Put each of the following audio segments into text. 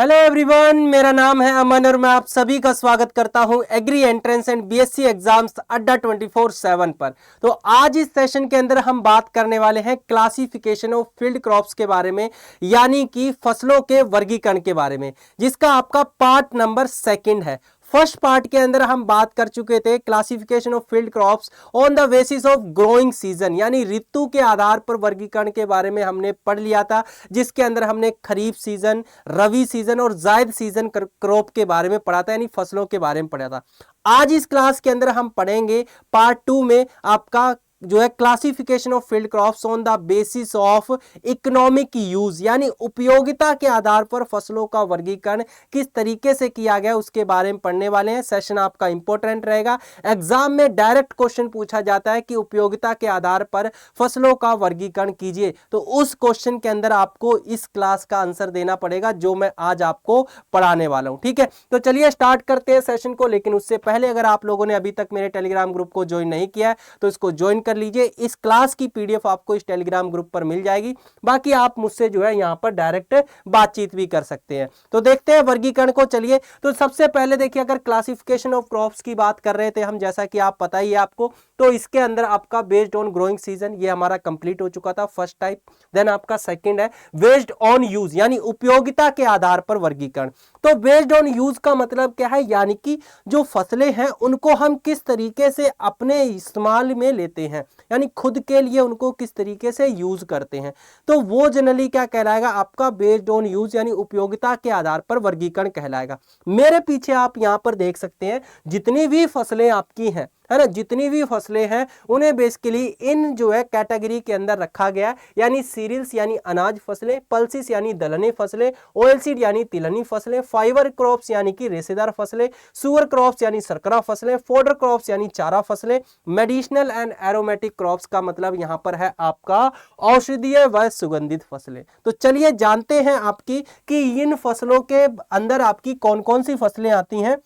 Hello everyone, मेरा नाम है अमन और मैं आप सभी का स्वागत करता हूं agri entrance and BSc exams Adda 24/7 पर। तो आज इस सेशन के अंदर हम बात करने वाले हैं क्लासिफिकेशन ऑफ फील्ड क्रॉप्स के बारे में, यानी कि फसलों के वर्गीकरण के बारे में, जिसका आपका पार्ट नंबर 2 है। फर्स्ट पार्ट के अंदर हम बात कर चुके थे classification of field crops on the basis of growing season, यानी ऋतु के आधार पर वर्गीकरण के बारे में हमने पढ़ लिया था, जिसके अंदर हमने खरीफ सीजन, रवि सीजन और जायद सीजन क्रॉप के बारे में पढ़ा था, यानी फसलों के बारे में पढ़ा था। आज इस क्लास के अंदर हम पढ़ेंगे पार्ट 2 में आपका जो है classification of field crops on the basis of economic use, यानी उपयोगिता के आधार पर फसलों का वर्गीकरण किस तरीके से किया गया उसके बारे में पढ़ने वाले हैं। सेशन आपका इंपॉर्टेंट रहेगा। एग्जाम में डायरेक्ट क्वेश्चन पूछा जाता है कि उपयोगिता के आधार पर फसलों का वर्गीकरण कीजिए, तो उस क्वेश्चन के अंदर आपको इस क्लास का आंसर देना पड़ेगा जो मैं आज आपको पढ़ाने वाला हूं। ठीक है, तो चलिए स्टार्ट करते हैं सेशन को। लेकिन उससे पहले अगर आप लोगों ने अभी तक मेरे टेलीग्राम ग्रुप को ज्वाइन नहीं किया है तो इसको ज्वाइन कर लीजिए। इस क्लास की पीडीएफ आपको इस टेलीग्राम ग्रुप पर मिल जाएगी। बाकी आप मुझसे जो है यहां पर डायरेक्ट बातचीत भी कर सकते हैं। तो देखते हैं वर्गीकरण को। चलिए, तो सबसे पहले देखिए, अगर क्लासिफिकेशन ऑफ क्रॉप्स की बात कर रहे थे हम, जैसा कि आप पता ही है आपको, तो इसके अंदर आपका बेस्ड ऑन ग्रोइंग सीजन, ये हमारा कंप्लीट हो चुका था, फर्स्ट टाइप। देन आपका सेकंड है बेस्ड ऑन यूज, यानी उपयोगिता के आधार पर वर्गीकरण। तो बेस्ड ऑन यूज का मतलब क्या है, यानी कि जो फसलें हैं उनको हम किस तरीके से अपने इस्तेमाल में लेते हैं, यानी खुद के लिए उनको किस तरीके से यूज करते हैं, तो वो जनरली क्या कहलाएगा, आपका बेस्ड ऑन यूज यानी उपयोगिता के आधार पर वर्गीकरण कहलाएगा। मेरे पीछे आप यहां पर देख सकते हैं जितनी भी फसलें आपकी हैं, है ना, जितनी भी फसलें हैं उन्हें बेसिकली इन जो है कैटेगरी के अंदर रखा गया, यानी सीरियल्स यानी अनाज फसलें, पल्सिस यानी दलहनी फसलें, ऑयलसीड यानी तिलहनी फसलें, फाइबर क्रॉप्स यानी कि रेशेदार फसलें, सुअर क्रॉप्स यानी सरकरा फसलें, फोडर क्रॉप्स यानी चारा फसलें, मेडिसिनल एंड एरोमेटिक क्रॉप्स का मतलब यहां पर है आपका औषधीय व सुगंधित फसलें। तो चलिए जानते हैं आपकी कि इन फसलों के अंदर आपकी कौन कौन सी फसलें आती हैं,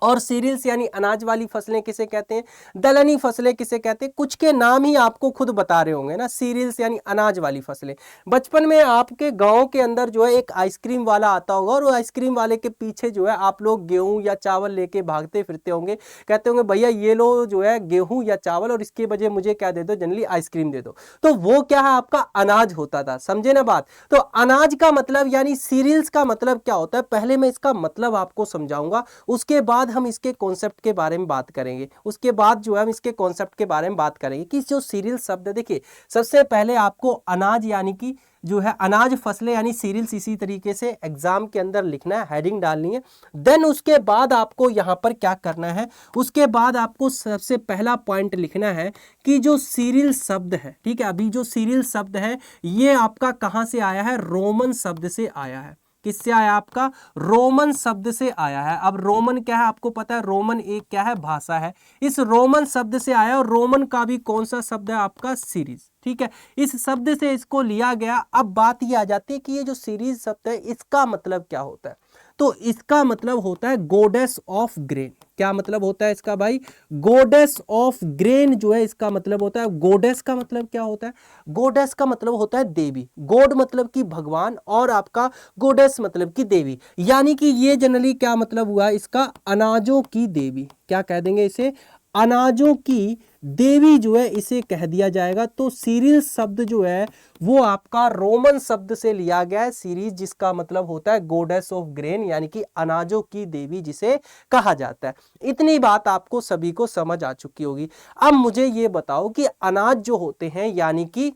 और सीरियल्स यानी अनाज वाली फसलें किसे कहते हैं, दलहनी फसलें किसे कहते हैं। कुछ के नाम ही आपको खुद बता रहे होंगे ना, सीरियल्स यानी अनाज वाली फसलें। बचपन में आपके गांव के अंदर जो है एक आइसक्रीम वाला आता होगा, और वो आइसक्रीम वाले के पीछे जो है आप लोग गेहूं या चावल लेके भागते फिरते होंगे, कहते होंगे भैया ये लो जो है गेहूं या चावल, और इसके बजाय मुझे क्या दे दो, जनरली आइसक्रीम दे दो। तो वो क्या है, आपका अनाज होता था, समझे ना बात। तो अनाज का मतलब यानी सीरियल्स का मतलब क्या होता है, पहले मैं इसका मतलब आपको समझाऊंगा, उसके बाद हम इसके कॉन्सेप्ट के बारे में बात करेंगे। उसके बाद जो है हम इसके कॉन्सेप्ट के बारे में बात करेंगे कि जो सीरियल शब्द है, देखिए सबसे पहले आपको अनाज यानी कि जो है अनाज फसलें यानी सीरियल्स इसी तरीके से एग्जाम के अंदर लिखना है, हेडिंग डालनी है। देन उसके बाद आपको यहां पर क्या करना है, उसके बाद आपको सबसे पहला पॉइंट लिखना है कि जो सीरियल शब्द है, ठीक है, अभी जो सीरियल शब्द है ये आपका कहां से आया है, रोमन शब्द से आया है। किससे आया, आपका रोमन शब्द से आया है। अब रोमन क्या है आपको पता है, रोमन एक क्या है, भाषा है, इस रोमन शब्द से आया, और रोमन का भी कौन सा शब्द है, आपका सीरीज। ठीक है, इस शब्द से इसको लिया गया। अब बात ये आ जाती है कि ये जो सीरीज शब्द है इसका मतलब क्या होता है, तो इसका मतलब होता है गॉडेस ऑफ ग्रेन। क्या मतलब होता है इसका भाई, गॉडेस ऑफ ग्रेन जो है इसका मतलब होता है। गॉडेस का मतलब क्या होता है, गॉडेस का मतलब होता है देवी। गॉड मतलब कि भगवान, और आपका गॉडेस मतलब कि देवी, यानी कि ये जनरली क्या मतलब हुआ इसका, अनाजों की देवी। क्या कह देंगे इसे, अनाजों की देवी जो है इसे कह दिया जाएगा। तो सीरियल शब्द जो है वो आपका रोमन शब्द से लिया गया है, सीरीज, जिसका मतलब होता है गॉडेस ऑफ ग्रेन, यानी कि अनाजों की देवी जिसे कहा जाता है। इतनी बात आपको सभी को समझ आ चुकी होगी। अब मुझे ये बताओ कि अनाज जो होते हैं, यानी कि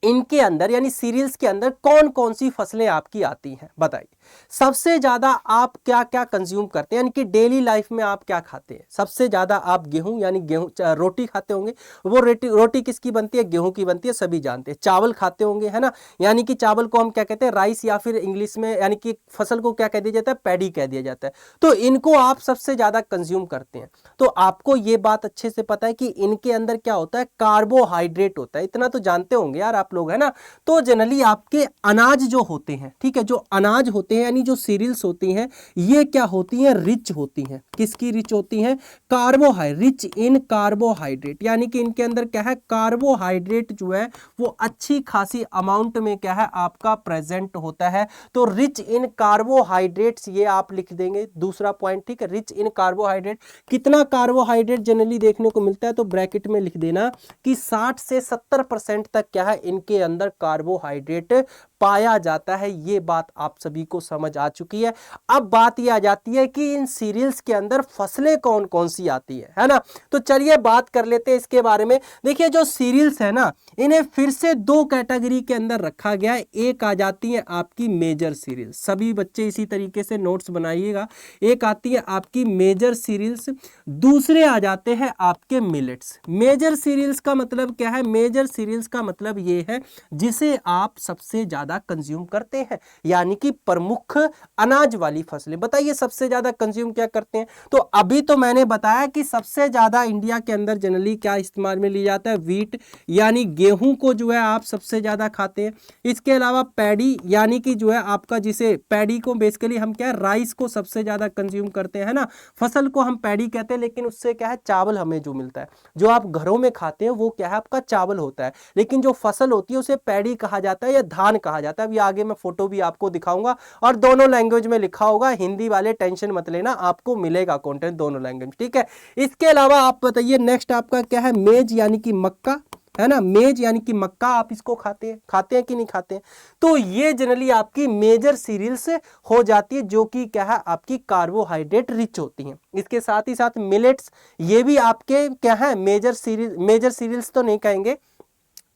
इनके अंदर यानी सीरियल्स के अंदर कौन कौन सी फसलें आपकी आती हैं, बताइए। सबसे ज्यादा आप क्या क्या कंज्यूम करते हैं, यानी कि डेली लाइफ में आप क्या खाते हैं। सबसे ज्यादा आप गेहूं यानी गेहूं रोटी खाते होंगे। वो रोटी किसकी बनती है, गेहूं की बनती है, सभी जानते हैं। चावल खाते होंगे, है ना, यानी कि चावल को हम क्या कहते हैं, राइस, या फिर इंग्लिश में यानी कि फसल को क्या कह दिया जाता है, पैडी कह दिया जाता है। तो इनको आप सबसे ज्यादा कंज्यूम करते हैं। तो आपको ये बात अच्छे से पता है कि इनके अंदर क्या होता है, कार्बोहाइड्रेट होता है। इतना तो जानते होंगे यार आप लोग, है ना। तो जनरली आपके अनाज जो होते हैं, ठीक है, जो अनाज होते हैं यानी जो सीरियल्स होती हैं, ये क्या होती हैं, रिच होती हैं। किसकी रिच होती हैं, कार्बोहाइड्रेट, रिच इन कार्बोहाइड्रेट, यानी कि इनके अंदर क्या है, कार्बोहाइड्रेट जो है वो अच्छी खासी अमाउंट में क्या है आपका प्रेजेंट होता है। तो रिच इन कार्बोहाइड्रेट्स ये आप लिख देंगे, दूसरा पॉइंट, ठीक है। रिच इन कार्बोहाइड्रेट, कितना कार्बोहाइड्रेट जनरली देखने को मिलता है, तो ब्रैकेट में लिख देना कि 60 से 70% तक क्या है इनके अंदर कार्बोहाइड्रेट पाया जाता है। ये बात आप सभी को समझ आ चुकी है। अब बात ये आ जाती है कि इन सीरियल्स के अंदर फसलें कौन कौन सी आती है ना। तो चलिए बात कर लेते हैं इसके बारे में। देखिए जो सीरियल्स है ना, इन्हें फिर से दो कैटेगरी के अंदर रखा गया है। एक आ जाती है आपकी मेजर सीरियल्स, सभी बच्चे इसी तरीके से नोट्स बनाइएगा। एक आती है आपकी मेजर सीरियल्स, दूसरे आ जाते हैं आपके मिलेट्स। मेजर सीरियल्स का मतलब क्या है, मेजर सीरियल्स का मतलब ये है जिसे आप सबसे ज्यादा कंज्यूम करते हैं, यानी कि प्रमुख अनाज वाली फसलें। बताइए सबसे ज्यादा कंज्यूम क्या करते हैं। तो अभी तो मैंने बताया कि सबसे ज्यादा इंडिया के अंदर जनरली क्या इस्तेमाल में लिया जाता है, व्हीट, यानी गेहूं को जो है आप सबसे ज्यादा खाते हैं। इसके अलावा पैडी, यानी कि जो है आपका, जिसे पैडी को बेसिकली हम क्या है, राइस को सबसे ज्यादा कंज्यूम करते हैं ना। फसल को हम पैडी कहते हैं, लेकिन उससे क्या है, चावल हमें जो मिलता है, जो आप घरों में खाते हैं वो क्या है आपका चावल होता है, लेकिन जो फसल होती है उसे पैडी कहा जाता है या धान कहा जाता है। अभी आगे मैं फोटो भी आपको दिखाऊंगा और दोनों लैंग्वेज में लिखा होगा, हिंदी वाले टेंशन मत लेना, आपको मिलेगा कंटेंट दोनों लैंग्वेज, ठीक है। इसके अलावा आप बताइए नेक्स्ट आपका क्या है, मेज यानी कि मक्का, है ना। मेज यानी कि मक्का, आप इसको खाते हैं कि नहीं खाते हैं। तो ये जनरली आपकी मेजर सीरियल्स हो जाती है, जो कि क्या है आपकी कार्बोहाइड्रेट रिच होती हैं। इसके साथ ही साथ मिलेट्स, ये भी आपके क्या है मेजर सीरियल्स तो नहीं कहेंगे।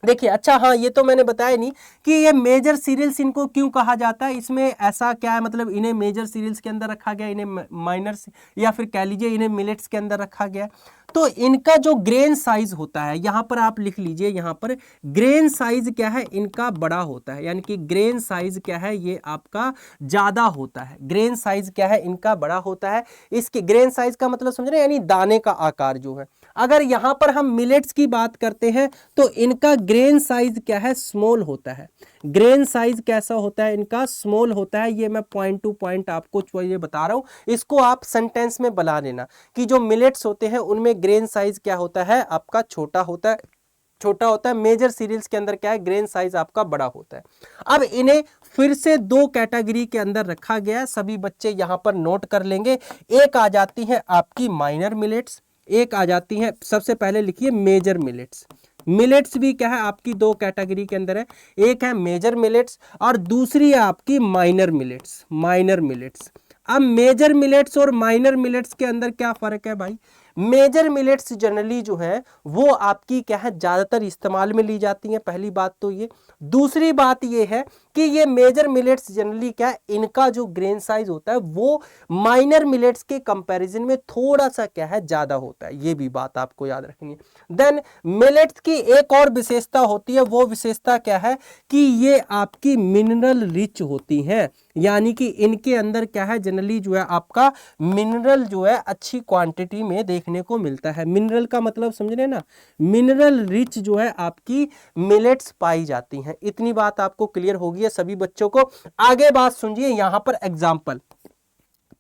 देखिए अच्छा, हाँ ये तो मैंने बताया नहीं कि ये मेजर सीरियल्स इनको क्यों कहा जाता है। इसमें ऐसा क्या है, मतलब इन्हें मेजर सीरियल्स के अंदर रखा गया, इन्हें माइनर या फिर कह लीजिए इन्हें मिलेट्स के अंदर रखा गया। तो इनका जो ग्रेन साइज होता है, यहां पर आप लिख लीजिए, यहां पर ग्रेन साइज क्या है इनका बड़ा होता है, यानी कि ग्रेन साइज क्या है ये आपका ज्यादा होता है। ग्रेन साइज क्या है इनका बड़ा होता है। इसके ग्रेन साइज का मतलब समझ रहे हैं, यानी दाने का आकार जो है। अगर यहां पर हम मिलेट्स की बात करते हैं तो इनका ग्रेन साइज क्या है, स्मॉल होता है। ग्रेन साइज कैसा होता है इनका, स्मॉल होता है। ये मैं पॉइंट टू पॉइंट आपको ये बता रहा हूं, इसको आप सेंटेंस में बना लेना कि जो मिलेट्स होते हैं उनमें ग्रेन साइज क्या होता है आपका, छोटा होता है। मेजर सीरियल्स के अंदर क्या है, ग्रेन साइज आपका बड़ा होता है। अब इन्हें फिर से दो कैटेगरी के अंदर रखा गया है, सभी बच्चे यहां पर नोट कर लेंगे। एक आ जाती है आपकी माइनर मिलेट्स, एक आ जाती है, सबसे पहले लिखिए मेजर मिलेट्स। मिलेट्स भी क्या है आपकी दो कैटेगरी के अंदर है, एक है मेजर मिलेट्स और दूसरी है आपकी माइनर मिलेट्स। अब मेजर मिलेट्स और माइनर मिलेट्स के अंदर क्या फर्क है भाई। मेजर मिलेट्स जनरली जो है वो आपकी क्या है ज्यादातर इस्तेमाल में ली जाती हैं, पहली बात तो ये। दूसरी बात ये है कि ये मेजर मिलेट्स जनरली क्या है, इनका जो ग्रेन साइज होता है वो माइनर मिलेट्स के कंपैरिजन में थोड़ा सा क्या है ज्यादा होता है, ये भी बात आपको याद रखनी है। देन मिलेट्स की एक और विशेषता होती है, वो विशेषता क्या है कि ये आपकी मिनरल रिच होती हैं, यानी कि इनके अंदर क्या है जनरली जो है आपका मिनरल जो है अच्छी क्वांटिटी में देखने को मिलता है। मिनरल का मतलब समझ रहे ना, मिनरल रिच जो है आपकी मिलेट्स पाई जाती हैं। इतनी बात आपको क्लियर होगी है सभी बच्चों को। आगे बात सुनिए, यहां पर एग्जाम्पल,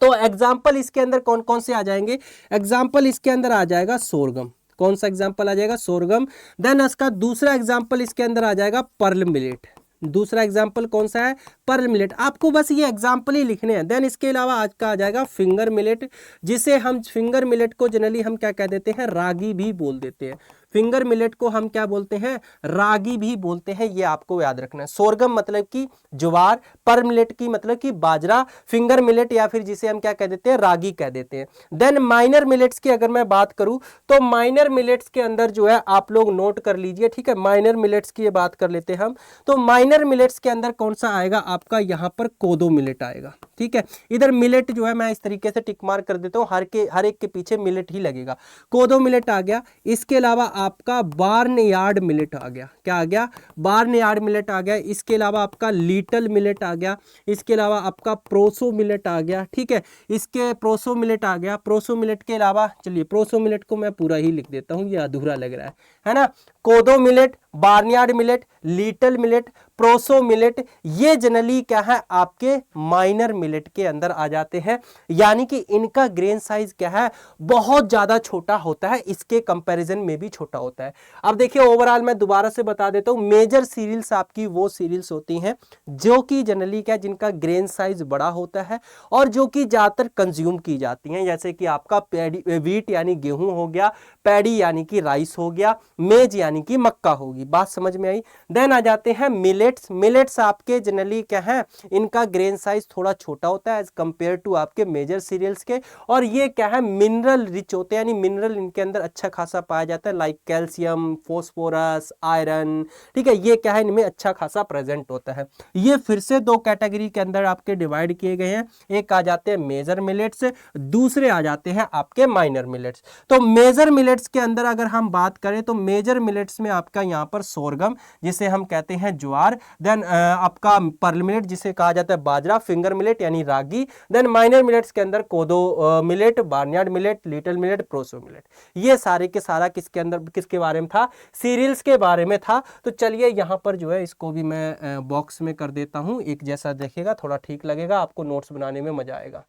तो एग्जाम्पल इसके अंदर कौन कौन से आ जाएंगे। एग्जाम्पल इसके अंदर आ जाएगा सोरगम, कौन सा एग्जाम्पल आ जाएगा, सोरगम। देन इसका दूसरा एग्जाम्पल इसके अंदर आ जाएगा पर्ल मिलेट, दूसरा एग्जाम्पल कौन सा है, पर्ल मिलेट। आपको बस ये एग्जाम्पल ही लिखने हैं। देन इसके अलावा आज का आ जाएगा फिंगर मिलेट, जिसे हम फिंगर मिलेट को जनरली हम क्या कह देते हैं, रागी भी बोल देते हैं। फिंगर मिलेट को हम क्या बोलते हैं, रागी भी बोलते हैं, ये आपको याद रखना है। सोरगम मतलब कि ज्वार, पर्ल मिलेट की मतलब कि बाजरा, फिंगर मिलेट या फिर जिसे हम क्या कह देते हैं, रागी कह देते हैं। देन माइनर मिलेट्स की अगर मैं बात करूं तो माइनर मिलेट्स के अंदर जो है आप लोग नोट कर लीजिए, ठीक है। माइनर मिलेट्स की बात कर लेते हैं हम, तो माइनर मिलेट्स के अंदर कौन सा आएगा आपका, यहां पर कोदो मिलेट आएगा, ठीक है। इधर मिलेट जो है मैं इस तरीके से टिक मार्क कर देता हूं, हर एक के पीछे मिलेट ही लगेगा। कोदो मिलेट आ गया। इसके अलावा आपका बार्नयार्ड मिलेट आ गया, क्या आ गया, बार्नयार्ड मिलेट आ गया। इसके अलावा आपका लिटिल मिलेट आ गया। इसके अलावा आपका प्रोसो मिलेट आ गया, ठीक है। इसके प्रोसो मिलेट आ गया। प्रोसो मिलेट के अलावा चलिए प्रोसो मिलेट को मैं पूरा ही लिख देता हूं, ये अधूरा लग रहा है। है ना। कोदो millet, barnyard millet, little millet, proso millet, ये जनरली क्या है आपके माइनर मिलेट के अंदर आ जाते हैं, यानी कि इनका ग्रेन साइज क्या है बहुत ज्यादा छोटा होता है, इसके कंपैरिजन में भी छोटा होता है। अब देखिए ओवरऑल मैं दोबारा से बता देता हूं, मेजर सीरियल्स आपकी वो सीरियल्स होती हैं जो कि जनरली क्या जिनका ग्रेन साइज बड़ा होता है और जो कि ज्यादातर कंज्यूम की जाती हैं, जैसे कि आपका वीट यानी गेहूं हो गया, पैडी यानी कि राइस हो गया, मेज यानी कि मक्का होगी। बात समझ में आई। देन आ जाते हैं मिलेट्स। मिलेट्स आपके जनरली क्या है, इनका ग्रेन साइज थोड़ा छोटा होता है एज कंपेयर टू आपके मेजर सीरियल्स के, और ये क्या है मिनरल रिच होते हैं, यानी मिनरल इनके अंदर अच्छा खासा पाया जाता है, लाइक कैल्शियम, फोस्फोरस, आयरन, ठीक है, ये क्या है इनमें अच्छा खासा प्रेजेंट होता है। ये फिर से दो कैटेगरी के अंदर आपके डिवाइड किए गए हैं, एक आ जाते हैं मेजर मिलेट्स, दूसरे आ जाते हैं आपके माइनर मिलेट्स। तो मेजर मिलेट्स के अंदर अगर हम बात करें तो मेजर मिलेट्स में आपका यहाँ पर सोरगम जिसे हम कहते हैं ज्वार, देन आपका पर्ल मिलेट जिसे कहा जाता है बाजरा, फिंगर मिलेट यानी रागी, देन माइनर मिलेट्स के अंदर कोदो millet, barnyard millet, little millet, proso millet. ये सारे के सारा किसके अंदर किसके बारे में था, सीरियल्स के बारे में था। तो चलिए यहाँ पर जो है इसको भी मैं बॉक्स में कर देता हूँ, एक जैसा देखेगा थोड़ा ठीक लगेगा, आपको नोट्स बनाने में मजा आएगा।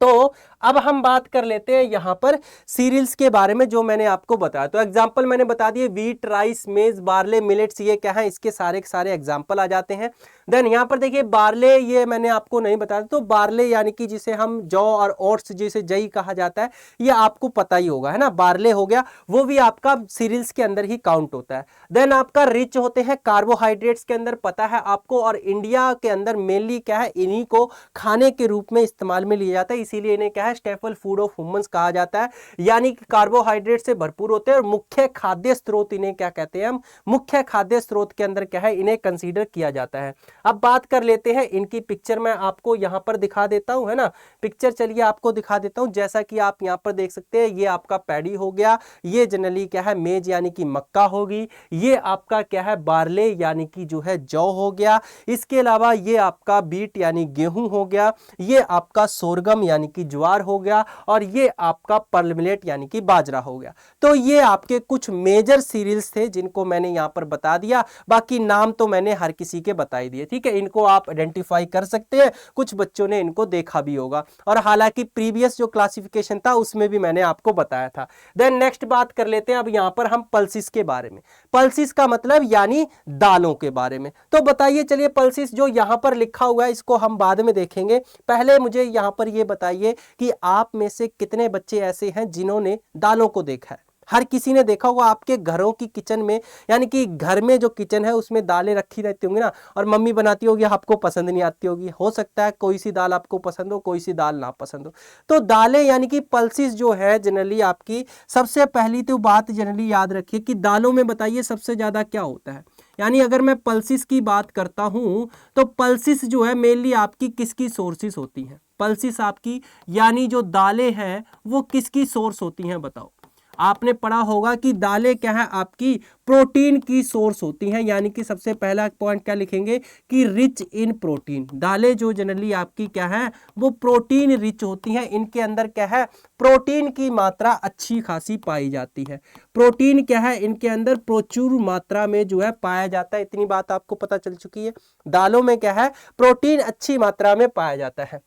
तो अब हम बात कर लेते हैं यहां पर सीरियल्स के बारे में जो मैंने आपको बताया। तो एग्जांपल मैंने बता दिए, वीट, राइस, मेज, बार्ले, मिलेट्स, ये क्या है इसके सारे के सारे एग्जांपल आ जाते हैं। देन यहां पर देखिए बार्ले, ये मैंने आपको नहीं बताया, तो बार्ले यानी कि जिसे हम जौ और ओट्स जिसे जई कहा जाता है, ये आपको पता ही होगा, है ना, बार्ले हो गया, वो भी आपका सीरियल्स के अंदर ही काउंट होता है। देन आपका रिच होते हैं कार्बोहाइड्रेट्स के अंदर, पता है आपको, और इंडिया के अंदर मेनली क्या है इन्हीं को खाने के रूप में इस्तेमाल में लिया जाता है, इसीलिए इन्हें क्या है स्टेपल फूड ऑफ ह्यूमंस कहा जाता है, यानी कि कार्बोहाइड्रेट से भरपूर होते हैं और मुख्य खाद्य स्रोत इन्हें क्या कहते हैं हम, मुख्य खाद्य स्रोत के अंदर क्या है इन्हें कंसीडर किया जाता है। अब बात कर लेते हैं इनकी पिक्चर, मैं आपको यहां पर दिखा देता हूं, है ना, पिक्चर चलिए आपको दिखा देता हूं। जैसा कि आप यहां पर देख सकते हैं, ये आपका पैडी हो गया, ये जनरली क्या है मेज यानी कि मक्का होगी, ये आपका क्या है बार्ले यानी कि जो है जौ हो गया, इसके अलावा ये आपका बीट यानी गेहूं हो गया, ये आपका सोरगम यानी कि ज्वार हो गया, और ये आपका पर्ल मिलेट यानी कि बाजरा हो गया। तो ये आपके कुछ मेजर सीरियल्स थे जिनको मैंने यहां पर बता दिया, बाकी नाम तो मैंने हर किसी के बता ही दिए, ठीक है, इनको आप आइडेंटिफाई कर सकते हैं, कुछ बच्चों ने इनको देखा भी होगा, और हालांकि प्रीवियस जो क्लासिफिकेशन था उसमें भी मैंने आपको बताया था। देन नेक्स्ट बात कर लेते हैं अब यहां पर हम पल्सिस के बारे में। पल्सिस का मतलब यानी दालों के बारे में। तो बताइए चलिए, पल्सिस जो यहां पर लिखा हुआ है इसको हम बाद में देखेंगे, पहले मुझे यहां पर यह बताइए कि आप में से कितने बच्चे ऐसे हैं जिन्होंने दालों को देखा है। हर किसी ने देखा होगा आपके घरों की किचन में, यानी कि घर में जो किचन है उसमें दालें रखी रहती होंगी ना, और मम्मी बनाती होगी, आपको पसंद नहीं आती होगी, हो सकता है कोई सी दाल आपको पसंद हो, कोई सी दाल ना पसंद हो। तो दालें यानी कि पल्सिस जो है जनरली आपकी, सबसे पहली तो बात जनरली याद रखिए कि दालों में बताइए सबसे ज्यादा क्या होता है। यानी अगर मैं पल्सिस की बात करता हूं तो पल्सिस जो है मेनली आपकी किसकी सोर्सेस होती हैं, पल्सिस आपकी यानी जो दालें हैं वो किसकी सोर्स होती हैं बताओ। आपने पढ़ा होगा कि दालें क्या है आपकी प्रोटीन की सोर्स होती हैं, यानी कि सबसे पहला पॉइंट क्या लिखेंगे कि रिच इन प्रोटीन। दालें जो जनरली आपकी क्या है वो प्रोटीन रिच होती हैं, इनके अंदर क्या है प्रोटीन की मात्रा अच्छी खासी पाई जाती है। प्रोटीन क्या है इनके अंदर प्रचुर मात्रा में जो है पाया जाता है, इतनी बात आपको पता चल चुकी है। दालों में क्या है प्रोटीन अच्छी मात्रा में पाया जाता है।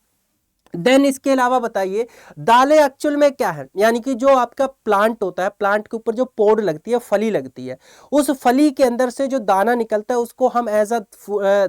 देन इसके अलावा बताइए दालें एक्चुअल में क्या है, यानी कि जो आपका प्लांट होता है, प्लांट के ऊपर जो पोड लगती है, फली लगती है, उस फली के अंदर से जो दाना निकलता है उसको हम एज अ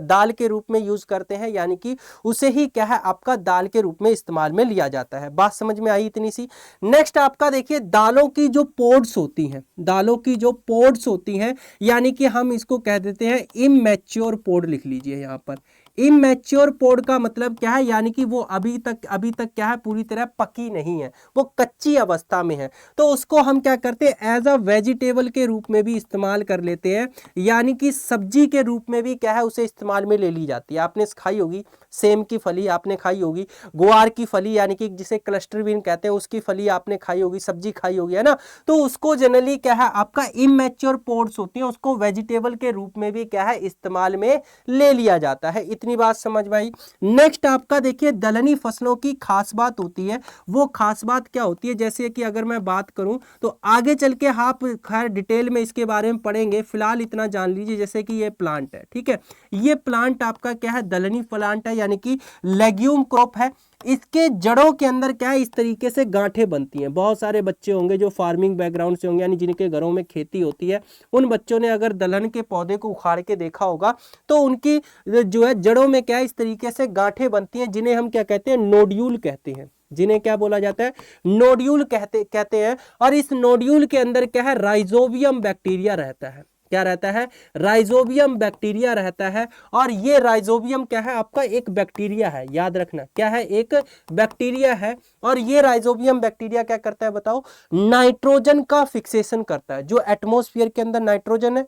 दाल के रूप में यूज करते हैं, यानी कि उसे ही क्या है आपका दाल के रूप में इस्तेमाल में लिया जाता है। बात समझ में आई इतनी सी। नेक्स्ट आपका देखिए दालों की जो पोड्स होती हैं, दालों की जो पोड्स होती हैं, यानी कि हम इसको कह देते हैं इमैच्योर पोड, लिख लीजिए यहाँ पर। इमैच्योर पोड का मतलब क्या है, यानी कि वो अभी तक क्या है पूरी तरह पकी नहीं है, वो कच्ची अवस्था में है, तो उसको हम क्या करते हैं एज अ वेजिटेबल के रूप में भी इस्तेमाल कर लेते हैं, यानी कि सब्जी के रूप में भी क्या है उसे इस्तेमाल में ले ली जाती है। आपने खाई होगी सेम की फली, आपने खाई होगी ग्वार की फली, यानी कि जिसे क्लस्टर बीन कहते हैं, उसकी फली आपने खाई होगी, सब्जी खाई होगी, है ना। तो उसको जनरली क्या है आपका इमैच्योर पोड्स होती है, उसको वेजिटेबल के रूप में भी क्या है इस्तेमाल में ले लिया जाता है। इतनी बात समझ में आई। नेक्स्ट आपका देखिए दलहनी फसलों की खास बात होती है, वो खास बात क्या होती है, जैसे कि अगर मैं बात करूं तो आगे चल के आप खैर डिटेल में इसके बारे में पढ़ेंगे, फिलहाल इतना जान लीजिए जैसे कि ये प्लांट है, ठीक है, ये प्लांट आपका क्या है, दलहनी प्लांट है, यानी कि लेग्यूम क्रॉप है। इसके जड़ों के अंदर क्या है, इस तरीके से गांठें बनती हैं। बहुत सारे बच्चे होंगे जो फार्मिंग बैकग्राउंड से होंगे, यानी जिनके घरों में खेती होती है, उन बच्चों ने अगर दलहन के पौधे को उखाड़ के देखा होगा तो उनकी जो है जड़ों में क्या है, इस तरीके से गांठें बनती हैं, जिन्हें हम क्या कहते हैं, नोड्यूल कहते हैं। जिन्हें क्या बोला जाता है, नोड्यूल कहते हैं। और इस नोड्यूल के अंदर क्या है, राइजोबियम बैक्टीरिया रहता है। क्या रहता है, राइजोबियम बैक्टीरिया रहता है। और ये राइजोबियम क्या है, आपका एक बैक्टीरिया है, याद रखना क्या है, एक बैक्टीरिया है। और ये राइजोबियम बैक्टीरिया क्या करता है बताओ, नाइट्रोजन का फिक्सेशन करता है। जो एटमॉस्फेयर के अंदर नाइट्रोजन है,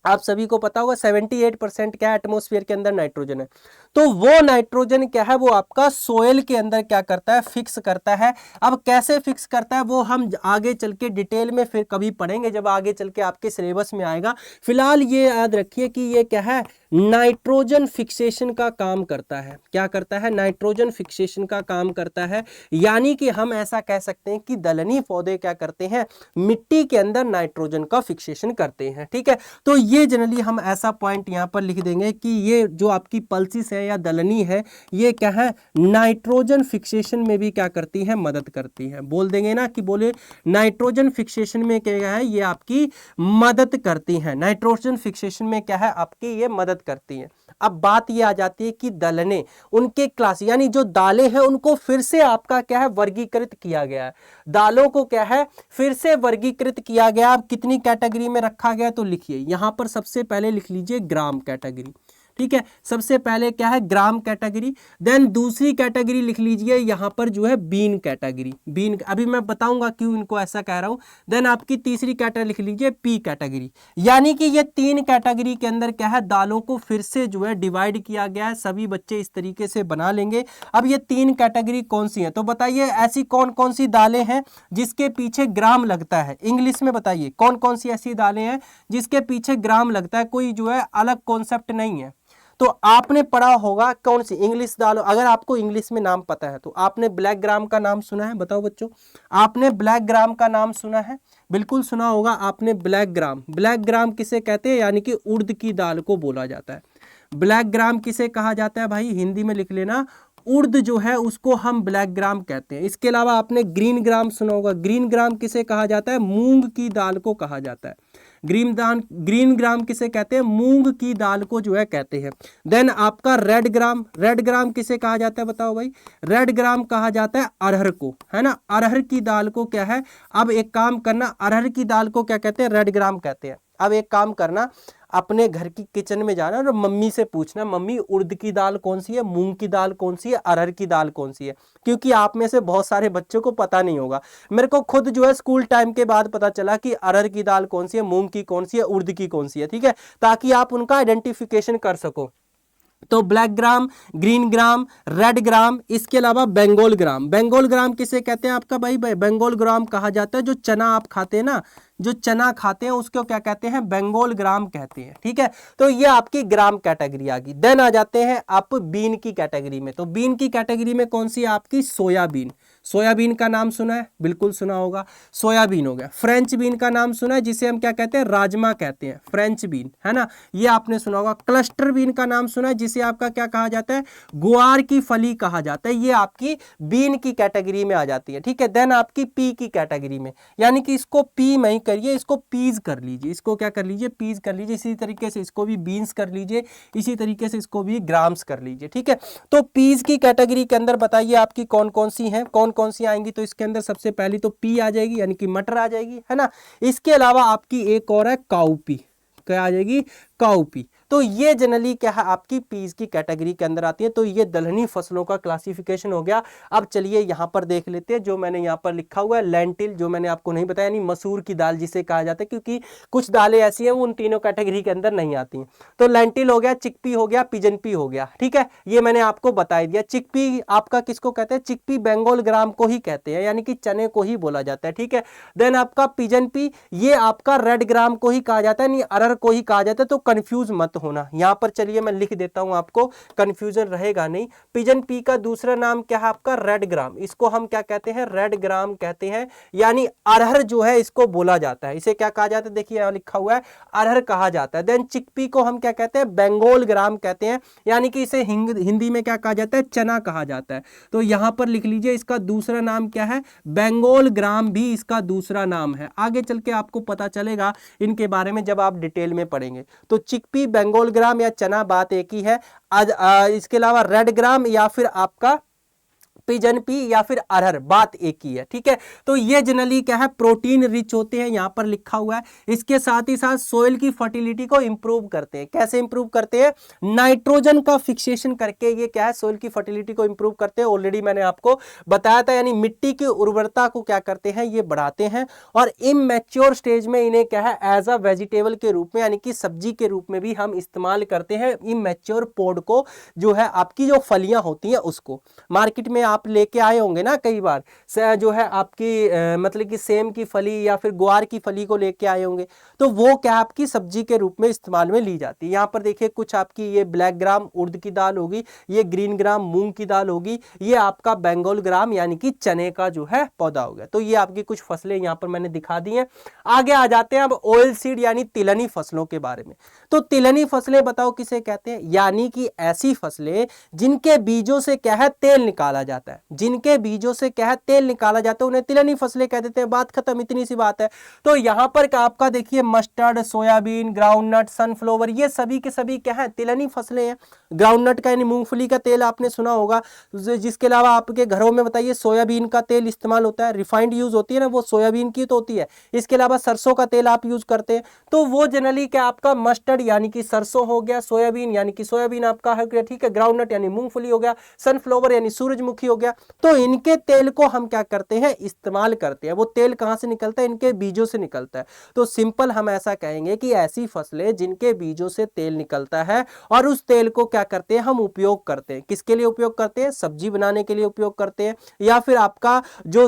आप सभी को पता होगा 78% क्या एटमॉस्फेयर के अंदर नाइट्रोजन है, तो वो नाइट्रोजन क्या है, वो आपका सोयल के अंदर क्या करता है, फिक्स करता है। अब कैसे फिक्स करता है वो हम आगे चल के डिटेल में फिर कभी पढ़ेंगे, जब आगे चल के आपके सिलेबस में आएगा। फिलहाल ये याद रखिए कि ये क्या है, नाइट्रोजन फिक्सेशन का काम करता है। क्या करता है, नाइट्रोजन फिक्सेशन का काम करता है। यानी कि हम ऐसा कह सकते हैं कि दलहनी पौधे क्या करते हैं, मिट्टी के अंदर नाइट्रोजन का फिक्सेशन करते हैं, ठीक है। तो ये जनरली हम ऐसा पॉइंट यहाँ पर लिख देंगे कि ये जो आपकी पल्सिस है या दलहनी है, ये क्या है, नाइट्रोजन फिक्सेशन में भी क्या करती है, मदद करती है। बोल देंगे ना कि बोले नाइट्रोजन फिक्सेशन में क्या है, ये आपकी मदद करती है। नाइट्रोजन फिक्सेशन में क्या है, आपकी ये मदद करती है। अब बात ये आ जाती है कि दलहने, उनके क्लास यानी जो दालें हैं उनको फिर से आपका क्या है, वर्गीकृत किया गया है। दालों को क्या है, फिर से वर्गीकृत किया गया। अब कितनी कैटेगरी में रखा गया तो लिखिए यहां पर सबसे पहले लिख लीजिए ग्राम कैटेगरी, ठीक है। सबसे पहले क्या है, ग्राम कैटेगरी। देन दूसरी कैटेगरी लिख लीजिए यहां पर जो है बीन कैटेगरी। बीन अभी मैं बताऊंगा क्यों इनको ऐसा कह रहा हूं। देन आपकी तीसरी कैटेगरी लिख लीजिए पी कैटेगरी। यानी कि ये तीन कैटेगरी के अंदर क्या है, दालों को फिर से जो है डिवाइड किया गया है। सभी बच्चे इस तरीके से बना लेंगे। अब ये तीन कैटेगरी कौन सी है, तो बताइए ऐसी कौन कौन सी दालें हैं जिसके पीछे ग्राम लगता है, इंग्लिश में बताइए कौन कौन सी ऐसी दालें हैं जिसके पीछे ग्राम लगता है। कोई जो है अलग कॉन्सेप्ट नहीं है। तो आपने पढ़ा होगा कौन सी इंग्लिश दालों, अगर आपको इंग्लिश में नाम पता है तो आपने ब्लैक ग्राम का नाम सुना है, बताओ बच्चों, आपने ब्लैक ग्राम का नाम सुना है, बिल्कुल सुना होगा आपने ब्लैक ग्राम। ब्लैक ग्राम किसे कहते हैं, यानी कि उड़द की दाल को बोला जाता है। ब्लैक ग्राम किसे कहा जाता है भाई, हिंदी में लिख लेना, उड़द जो है उसको हम ब्लैक ग्राम कहते हैं। इसके अलावा आपने ग्रीन ग्राम सुना होगा। ग्रीन ग्राम किसे कहा जाता है, मूंग की दाल को कहा जाता है। ग्रीन ग्राम किसे कहते हैं, मूंग की दाल को जो है कहते हैं। देन आपका रेड ग्राम किसे कहा जाता है बताओ भाई, रेड ग्राम कहा जाता है अरहर को, है ना, अरहर की दाल को क्या है। अब एक काम करना, अरहर की दाल को क्या कहते हैं, रेड ग्राम कहते हैं। अब एक काम करना, अपने घर की किचन में जाना और मम्मी से पूछना, मम्मी उड़द की दाल कौन सी है, मूंग की दाल कौन सी है, अरहर की दाल कौन सी है, क्योंकि आप में से बहुत सारे बच्चों को पता नहीं होगा। मेरे को खुद जो है स्कूल टाइम के बाद पता चला कि अरहर की दाल कौन सी है, मूंग की कौन सी है, उड़द की कौन सी है, ठीक है, ताकि आप उनका आइडेंटिफिकेशन कर सको। तो black gram, green gram, red ग्राम, इसके अलावा बंगाल ग्राम। बंगाल ग्राम किसे कहते हैं आपका भाई, बंगाल ग्राम कहा जाता है जो चना आप खाते हैं ना, जो चना खाते हैं उसको क्या कहते हैं, बंगाल ग्राम कहते हैं, ठीक है। तो ये आपकी ग्राम कैटेगरी आ गई। देन आ जाते हैं आप बीन की कैटेगरी में। तो बीन की कैटेगरी में कौन सी है आपकी, सोयाबीन। सोयाबीन का नाम सुना है, बिल्कुल सुना होगा, सोयाबीन हो गया। फ्रेंच बीन का नाम सुना है, जिसे हम क्या कहते हैं, राजमा कहते हैं, फ्रेंच बीन, है ना, ये आपने सुना होगा। क्लस्टर बीन का नाम सुना है, जिसे आपका क्या कहा जाता है, गुआर की फली कहा जाता है। ये आपकी बीन की कैटेगरी में आ जाती है, ठीक है। देन आपकी पी की कैटेगरी में, यानी कि इसको पी में ही करिए, इसको पीज कर लीजिए, इसको क्या कर लीजिए, पीज कर लीजिए। इसी तरीके से इसको भी बीन्स कर लीजिए, इसी तरीके से इसको भी ग्राम्स कर लीजिए, ठीक है। तो पीज की कैटेगरी के अंदर बताइए आपकी कौन कौन सी हैं, कौन कौन सी आएंगी। तो इसके अंदर सबसे पहली तो पी आ जाएगी, यानी कि मटर आ जाएगी, है ना। इसके अलावा आपकी एक और है काउपी, क्या आ जाएगी, काउपी। तो ये जनरली क्या है आपकी पीज की कैटेगरी के अंदर आती है। तो ये दलहनी फसलों का क्लासिफिकेशन हो गया। अब चलिए यहां पर देख लेते हैं, जो मैंने यहां पर लिखा हुआ है लेंटिल, जो मैंने आपको नहीं बताया, यानी मसूर की दाल जिसे कहा जाता है, क्योंकि कुछ दालें ऐसी हैं वो उन तीनों कैटेगरी के अंदर नहीं आती हैं। तो लेंटिल हो गया, चिकपी हो गया, पिजन पी हो गया, ठीक है, ये मैंने आपको बता दिया। चिकपी आपका किसको कहते हैं, चिकपी बंगाल ग्राम को ही कहते हैं, यानी कि चने को ही बोला जाता है, ठीक है। देन आपका पिजन पी, ये आपका रेड ग्राम को ही कहा जाता है, यानी अरहर को ही कहा जाता है। तो कंफ्यूज मत होना। यहाँ पर चलिए मैं लिख देता हूँ, आपको कंफ्यूजन रहेगा नहीं। पिजन पी का दूसरा नाम क्या है आपका? रेड ग्राम। इसको हम क्या कहते हैं? रेड ग्राम कहते हैं, यानी अरहर जो है इसको बोला जाता है। इसे क्या कहा जाता है? देखिए यहाँ लिखा हुआ है, अरहर कहा जाता है। देन चिकपी को हम क्या कहते हैं? बंगाल ग्राम कहते हैं, यानी कि इसे हिंदी में क्या कहा जाता है? चना कहा जाता है। तो यहाँ पर लिख लीजिए, इसका दूसरा नाम क्या है? बंगाल ग्राम भी इसका दूसरा नाम है। आगे चल के आपको पता चलेगा इनके बारे में जब आप डिटेल में पढ़ेंगे। तो चिकपी, बंगाल ग्राम या चना बात एक ही है। इसके अलावा रेड ग्राम या फिर आपका पिजन पी या फिर अरहर बात एक ही है, ठीक है। तो ये जनरली क्या है? प्रोटीन रिच होते हैं, यहां पर लिखा हुआ है। इसके साथ ही साथ सोइल की फर्टिलिटी को इंप्रूव करते हैं। कैसे इंप्रूव करते हैं? नाइट्रोजन का फिक्सेशन करके ये क्या है? सोइल की फर्टिलिटी को इंप्रूव करते हैं। ऑलरेडी मैंने आपको बताया था, यानी मिट्टी की उर्वरता को क्या करते हैं? ये बढ़ाते हैं। और इमैच्योर स्टेज में इन्हें क्या है? एज अ वेजिटेबल के रूप में, यानी कि सब्जी के रूप में भी हम इस्तेमाल करते हैं। इमैच्योर पोड को, जो है आपकी जो फलियां होती हैं उसको, मार्केट में आप लेके आए होंगे ना कई बार, जो है आपकी मतलब कि सेम की फली या फिर ग्वार की फली को लेके आए होंगे, तो वो क्या आपकी सब्जी के रूप में इस्तेमाल में ली जाती है। यहाँ पर देखिए कुछ आपकी ये ब्लैक ग्राम उड़द की दाल होगी, ये ग्रीन ग्राम मूंग की दाल होगी, ये आपका बंगाल ग्राम यानी कि चने का जो है पौधा हो गया। तो ये आपकी कुछ फसलें यहाँ पर मैंने दिखा दी हैं। आगे आ जाते हैं अब ऑयल सीड यानी तिलहनी फसलों के बारे में। तो तिलहनी फसलें बताओ किसे कहते हैं? यानी कि ऐसी फसलें जिनके बीजों से क्या है? तेल निकाला जाता है। जिनके बीजों से क्या है? तेल निकाला जाता है, उन्हें तिलहनी फसलें कह देते हैं। बात खत्म, इतनी सी बात है। तो यहां पर आपका देखिए मस्टर्ड, सोयाबीन, ग्राउंडनट, सनफ्लावर, ये सभी के सभी क्या है? तिलहनी फसलें हैं। ग्राउंडनट का यानी मूंगफली का तेल आपने सुना होगा। जिसके अलावा आपके घरों में बताइए सोयाबीन का तेल इस्तेमाल होता है, रिफाइंड यूज होती है ना, वो सोयाबीन की तो होती है। इसके अलावा सरसों का तेल आप यूज करते हैं, तो वो जनरली क्या आपका मस्टर्ड यानी कि सरसों हो गया, सोयाबीन यानी कि सोयाबीन आपका है, ठीक है, ग्राउंडनट यानी मूंगफली हो गया, सनफ्लावर यानी सूरजमुखी हो गया। तो इनके तेल को हम क्या करते हैं? इस्तेमाल करते हैं। वो तेल कहां से निकलता है? इनके बीजों से निकलता है। तो सिंपल हम ऐसा कहेंगे कि ऐसी फसलें जिनके बीजों से तेल निकलता है और उस तेल को क्या करते हैं? हम उपयोग करते हैं। किसके लिए उपयोग करते हैं? सब्जी बनाने के लिए उपयोग करते हैं, या फिर आपका जो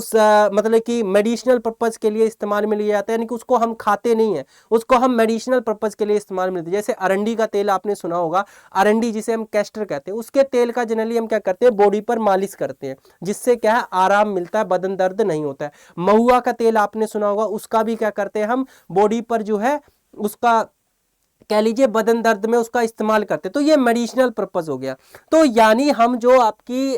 मतलब कि मेडिसिनल पर्पज के लिए इस्तेमाल में लिया जाता है, यानी कि उसको हम खाते नहीं है, उसको हम मेडिसिनल पर्पज के लिए इस्तेमाल में लेते हैं। जैसे अरंडी का तेल आपने सुना होगा, अरंडी जिसे हम कैस्टर कहते हैं, उसके तेल का जनरली हम क्या करते हैं? बॉडी पर मालिश करते हैं, जिससे क्या है? आराम मिलता है, बदन दर्द नहीं होता है। महुआ का तेल आपने सुना होगा, उसका भी क्या करते हैं? हम बॉडी पर जो है उसका कह लीजिए बदन दर्द में उसका इस्तेमाल करते हैं। तो ये मेडिसिनल पर्पस हो गया। तो यानी हम जो आपकी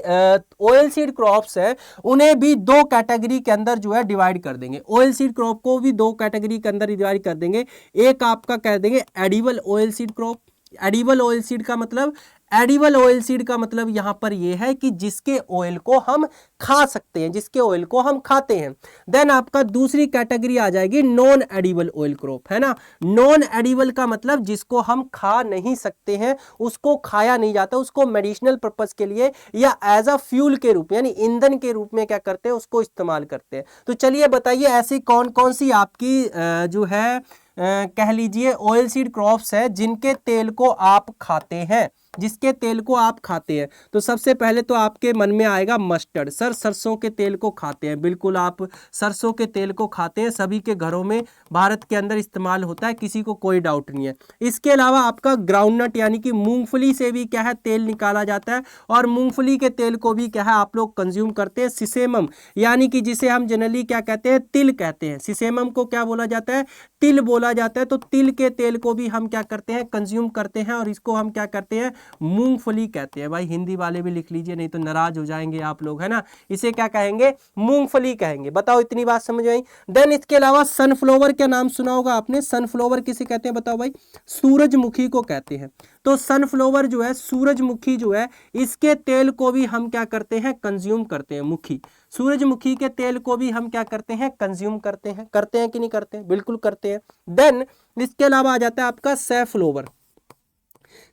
ऑयल सीड क्रॉप्स है उन्हें भी दो कैटेगरी के अंदर जो है डिवाइड कर देंगे। ऑयल सीड क्रॉप को भी दो कैटेगरी के अंदर डिवाइड कर देंगे। एक आपका कह देंगे edible oil seed crop. Edible oil seed का मतलब, एडिबल ऑयल सीड का मतलब यहां पर यह है कि जिसके ऑयल को हम खा सकते हैं, जिसके ऑयल को हम खाते हैं। देन आपका दूसरी कैटेगरी आ जाएगी नॉन एडिबल ऑयल क्रॉप, है ना। नॉन एडिबल का मतलब जिसको हम खा नहीं सकते हैं, उसको खाया नहीं जाता, उसको मेडिसिनल पर्पस के लिए या एज अ फ्यूल के रूप में यानी ईंधन के रूप में क्या करते हैं? उसको इस्तेमाल करते हैं। तो चलिए बताइए ऐसी कौन कौन सी आपकी जो है कह लीजिए ऑयल सीड क्रॉप्स है जिनके तेल को आप खाते हैं, जिसके तेल को आप खाते हैं। तो सबसे पहले तो आपके मन में आएगा मस्टर्ड। सर सरसों के तेल को खाते हैं, बिल्कुल आप सरसों के तेल को खाते हैं, सभी के घरों में भारत के अंदर इस्तेमाल होता है, किसी को कोई डाउट नहीं है। इसके अलावा आपका ग्राउंडनट यानी कि मूंगफली से भी क्या है? तेल निकाला जाता है, और मूंगफली के तेल को भी क्या है? आप लोग कंज्यूम करते हैं। सिसेमम यानी कि जिसे हम जनरली क्या कहते हैं? तिल कहते हैं। सिसेमम को क्या बोला जाता है? तिल बोला जाता है। तो तिल के तेल को भी हम क्या करते हैं? कंज्यूम करते हैं, और इसको हम क्या करते हैं? मूंगफली कहते हैं। भाई हिंदी वाले भी लिख लीजिए, नहीं तो नाराज हो जाएंगे आप लोग, है ना। इसे क्या कहेंगे? मूंगफली कहेंगे। बताओ इतनी बात समझ आई। देन इसके अलावा सनफ्लावर का नाम सुना होगा आपने। सनफ्लावर किसे कहते हैं? बताओ भाई। सूरजमुखी को कहते हैं। तो सनफ्लावर जो है, सूरजमुखी जो है, इसके तेल को भी हम क्या करते हैं? कंज्यूम करते हैं। मुखी, सूरजमुखी के तेल को भी हम क्या करते हैं? कंज्यूम करते हैं। करते हैं कि नहीं करते हैं? बिल्कुल करते हैं। देन इसके अलावा आ जाता है आपका सैफ्लोवर।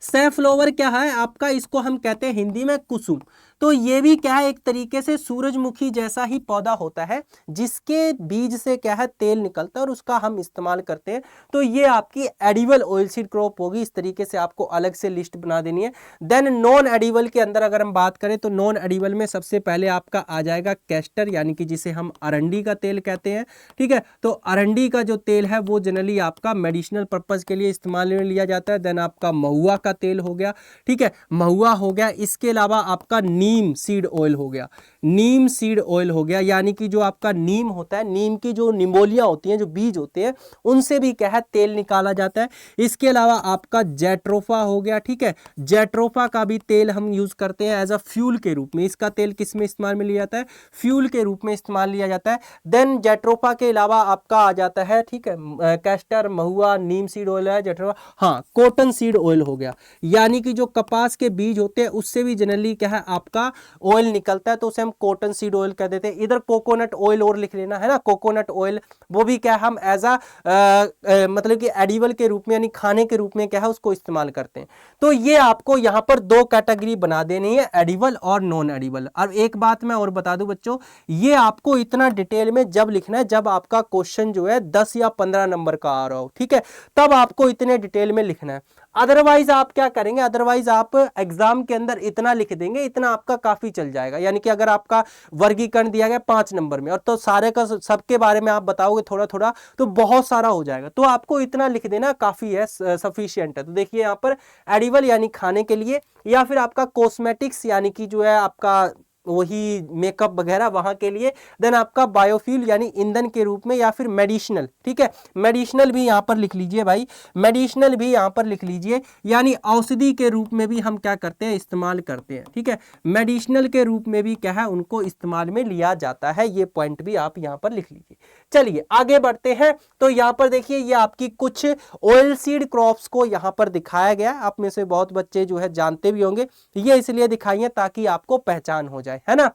सैफ्लोवर क्या है आपका? इसको हम कहते हैं हिंदी में कुसुम। तो ये भी क्या है, एक तरीके से सूरजमुखी जैसा ही पौधा होता है जिसके बीज से क्या है तेल निकलता है और उसका हम इस्तेमाल करते हैं। तो ये आपकी एडिबल ऑयलसीड क्रॉप होगी। इस तरीके से आपको अलग से लिस्ट बना देनी है। देन नॉन एडिबल के अंदर अगर हम बात करें तो नॉन एडिबल में सबसे पहले आपका आ जाएगा कैस्टर, यानी कि जिसे हम अरंडी का तेल कहते हैं। ठीक है, तो अरंडी का जो तेल है वो जनरली आपका मेडिसिनल पर्पज के लिए इस्तेमाल में लिया जाता है। देन आपका महुआ का तेल हो गया। ठीक है, महुआ हो गया। इसके अलावा आपका नीम सीड ऑयल हो गया, नीम सीड ऑयल हो गया, यानी कि जो आपका नीम होता है, नीम की जो निमोलिया होती हैं, जो बीज होते हैं, उनसे भी क्या है तेल निकाला जाता है। इसके अलावा आपका जेट्रोफा हो गया। ठीक है, जेट्रोफा का भी तेल हम यूज करते हैं एज अ फ्यूल के रूप में। इसका तेल किस में इस्तेमाल में लिया जाता है, फ्यूल के रूप में इस्तेमाल लिया जाता है। देन जेट्रोफा के अलावा आपका आ जाता है, ठीक है, कैस्टर, महुआ, नीम सीड ऑयल है, जेट्रोफा, हाँ, कॉटन सीड ऑयल हो गया, यानी कि जो कपास के बीज होते हैं उससे भी जनरली क्या है आपका ऑयल निकलता है, तो उसे हम कॉटन सीड ऑयल कह देते हैं। इधर कोकोनट ऑयल और लिख लेना है ना, कोकोनट ऑयल, वो भी क्या हम एज अ मतलब कि एडिबल के रूप में यानी खाने के रूप में क्या है उसको इस्तेमाल करते हैं। तो ये आपको यहाँ पर दो कैटेगरी बना देनी है, एडिबल और नॉन एडिबल। अब एक बात मैं और बता दूं बच्चों, ये आपको इतना डिटेल में जब लिखना है जब आपका क्वेश्चन जो है 10 या 15 नंबर का आ रहा हो। ठीक है, तब आपको इतने डिटेल में लिखना है। अदरवाइज आप क्या करेंगे, अदरवाइज आप एग्जाम के अंदर इतना लिख देंगे, इतना आपका काफी चल जाएगा। यानी कि अगर आपका वर्गीकरण दिया गया 5 नंबर में और तो सारे का सबके बारे में आप बताओगे थोड़ा थोड़ा, तो बहुत सारा हो जाएगा। तो आपको इतना लिख देना काफी है, सफिशिएंट है। तो देखिए यहाँ पर एडिबल यानी खाने के लिए, या फिर आपका कॉस्मेटिक्स यानी कि जो है आपका वही मेकअप वगैरह वहां के लिए। देन आपका बायोफ्यूल यानी ईंधन के रूप में, या फिर मेडिसिनल। ठीक है, मेडिसिनल भी यहां पर लिख लीजिए भाई, मेडिसिनल भी यहां पर लिख लीजिए, यानी औषधि के रूप में भी हम क्या करते हैं, इस्तेमाल करते हैं। ठीक है, मेडिसिनल के रूप में भी क्या है उनको इस्तेमाल में लिया जाता है। ये पॉइंट भी आप यहां पर लिख लीजिए। चलिए आगे बढ़ते हैं। तो यहां पर देखिए ये आपकी कुछ ऑयल सीड क्रॉप्स को यहां पर दिखाया गया। आप में से बहुत बच्चे जो है जानते भी होंगे, ये इसलिए दिखाई है ताकि आपको पहचान हो जाए, है ना।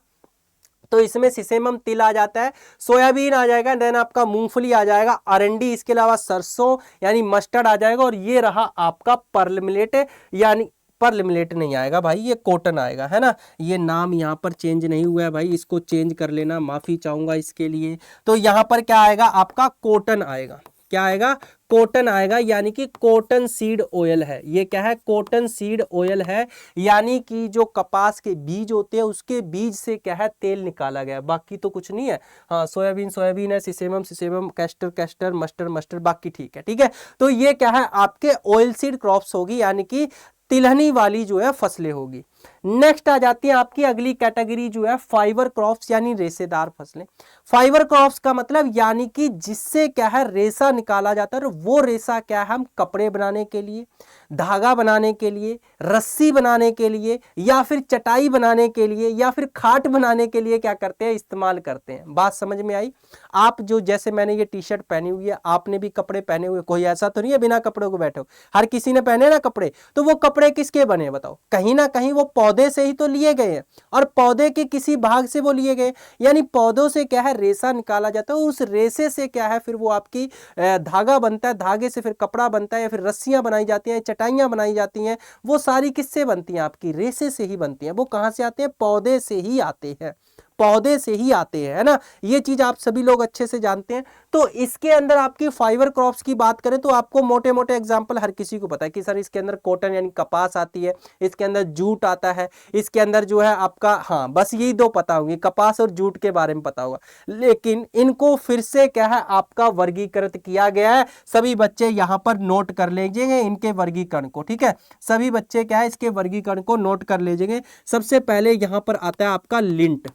तो इसमें सिसेमम तिल आ जाता है, सोयाबीन आ जाएगा, देन आपका मूंगफली आ जाएगा, अरंडी, इसके अलावा सरसों यानी मस्टर्ड आ जाएगा, और ये रहा आपका पर्ल मिलेट, यानी पर्ल मिलेट नहीं आएगा भाई, ये कॉटन आएगा, है ना। ये नाम यहाँ पर चेंज नहीं हुआ है भाई, इसको चेंज कर लेना, माफी चाहूंगा इसके लिए। तो यहाँ पर क्या आएगा आपका कॉटन आएगा, क्या आएगा, कॉटन आएगा, यानी कि कॉटन सीड ऑयल है। ये क्या है, कॉटन सीड ऑयल है, यानी कि जो कपास के बीज होते हैं उसके बीज से क्या है तेल निकाला गया, बाकी तो कुछ नहीं है। हाँ, सोयाबीन सोयाबीन है, सिसेमम सिसेमम, कैस्टर कैस्टर, मस्टर्ड मस्टर्ड, बाकी ठीक है। ठीक है, तो ये क्या है आपके ऑयल सीड क्रॉप्स होगी, यानी कि तिलहनी वाली जो है फसलें होगी। नेक्स्ट आ जाती है आपकी अगली कैटेगरी जो है फाइबर क्रॉप्स, यानी रेशेदार फसलें। फाइबर क्रॉप्स का मतलब यानी कि जिससे क्या है रेशा निकाला जाता है, और वो रेशा क्या है हम कपड़े बनाने के लिए, धागा बनाने के लिए, रस्सी बनाने के लिए, या फिर चटाई बनाने के लिए, या फिर खाट बनाने के लिए क्या करते हैं, इस्तेमाल करते हैं। बात समझ में आई। आप जो जैसे मैंने ये टी शर्ट पहनी हुई है, आपने भी कपड़े पहने हुए, कोई ऐसा तो नहीं है बिना कपड़ों को बैठे हो, हर किसी ने पहने ना कपड़े। तो वो कपड़े किसके बने बताओ, कहीं ना कहीं वो पौधे से ही तो लिए गए हैं, और पौधे के किसी भाग से वो लिए गए, यानी पौधों से क्या है रेशा निकाला जाता है, उस रेशे से क्या है फिर वो आपकी धागा बनता है, धागे से फिर कपड़ा बनता है, या फिर रस्सियां बनाई जाती हैं, चटाइयां बनाई जाती हैं। वो सारी किससे बनती हैं, आपकी रेशे से ही बनती हैं। वो कहां से आते हैं, पौधे से ही आते हैं, पौधे से ही आते हैं, है ना। ये चीज आप सभी लोग अच्छे से जानते हैं। तो इसके अंदर आपकी फाइबर क्रॉप्स की बात करें तो आपको मोटे मोटे एग्जांपल हर किसी को पता है कि सर इसके अंदर कॉटन यानी कपास आती है, इसके अंदर जूट आता है, इसके अंदर जो है आपका, हाँ बस यही दो पता होंगे, कपास और जूट के बारे में पता होगा। लेकिन इनको फिर से क्या है आपका वर्गीकृत किया गया है। सभी बच्चे यहां पर नोट कर लीजिएंगे इनके वर्गीकरण को। ठीक है, सभी बच्चे क्या है इसके वर्गीकरण को नोट कर लीजिएंगे। सबसे पहले यहां पर आता है आपका लिंट।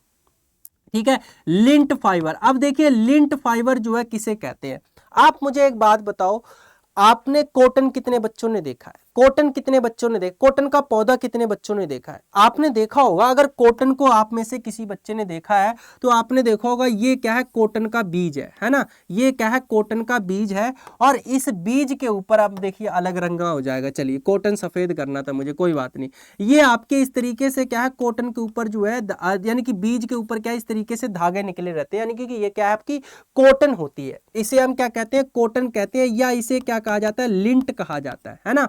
ठीक है, लिंट फाइबर। अब देखिए लिंट फाइबर जो है किसे कहते हैं। आप मुझे एक बात बताओ, आपने कॉटन कितने बच्चों ने देखा है, कॉटन कितने बच्चों ने देखा, कॉटन का पौधा कितने बच्चों ने देखा है। आपने देखा होगा, अगर कॉटन को आप में से किसी बच्चे ने देखा है तो आपने देखा होगा ये क्या है, कॉटन का बीज है ना। ये क्या है, कॉटन का बीज है, और इस बीज के ऊपर आप देखिए अलग रंगा हो जाएगा। चलिए कॉटन सफेद करना था मुझे, कोई बात नहीं। ये आपके इस तरीके से क्या है कॉटन के ऊपर जो है यानी कि बीज के ऊपर क्या है इस तरीके से धागे निकले रहते हैं, यानी कि ये क्या है आपकी कॉटन होती है। इसे हम क्या कहते हैं, कॉटन कहते हैं, या इसे क्या कहा जाता है, लिंट कहा जाता है ना।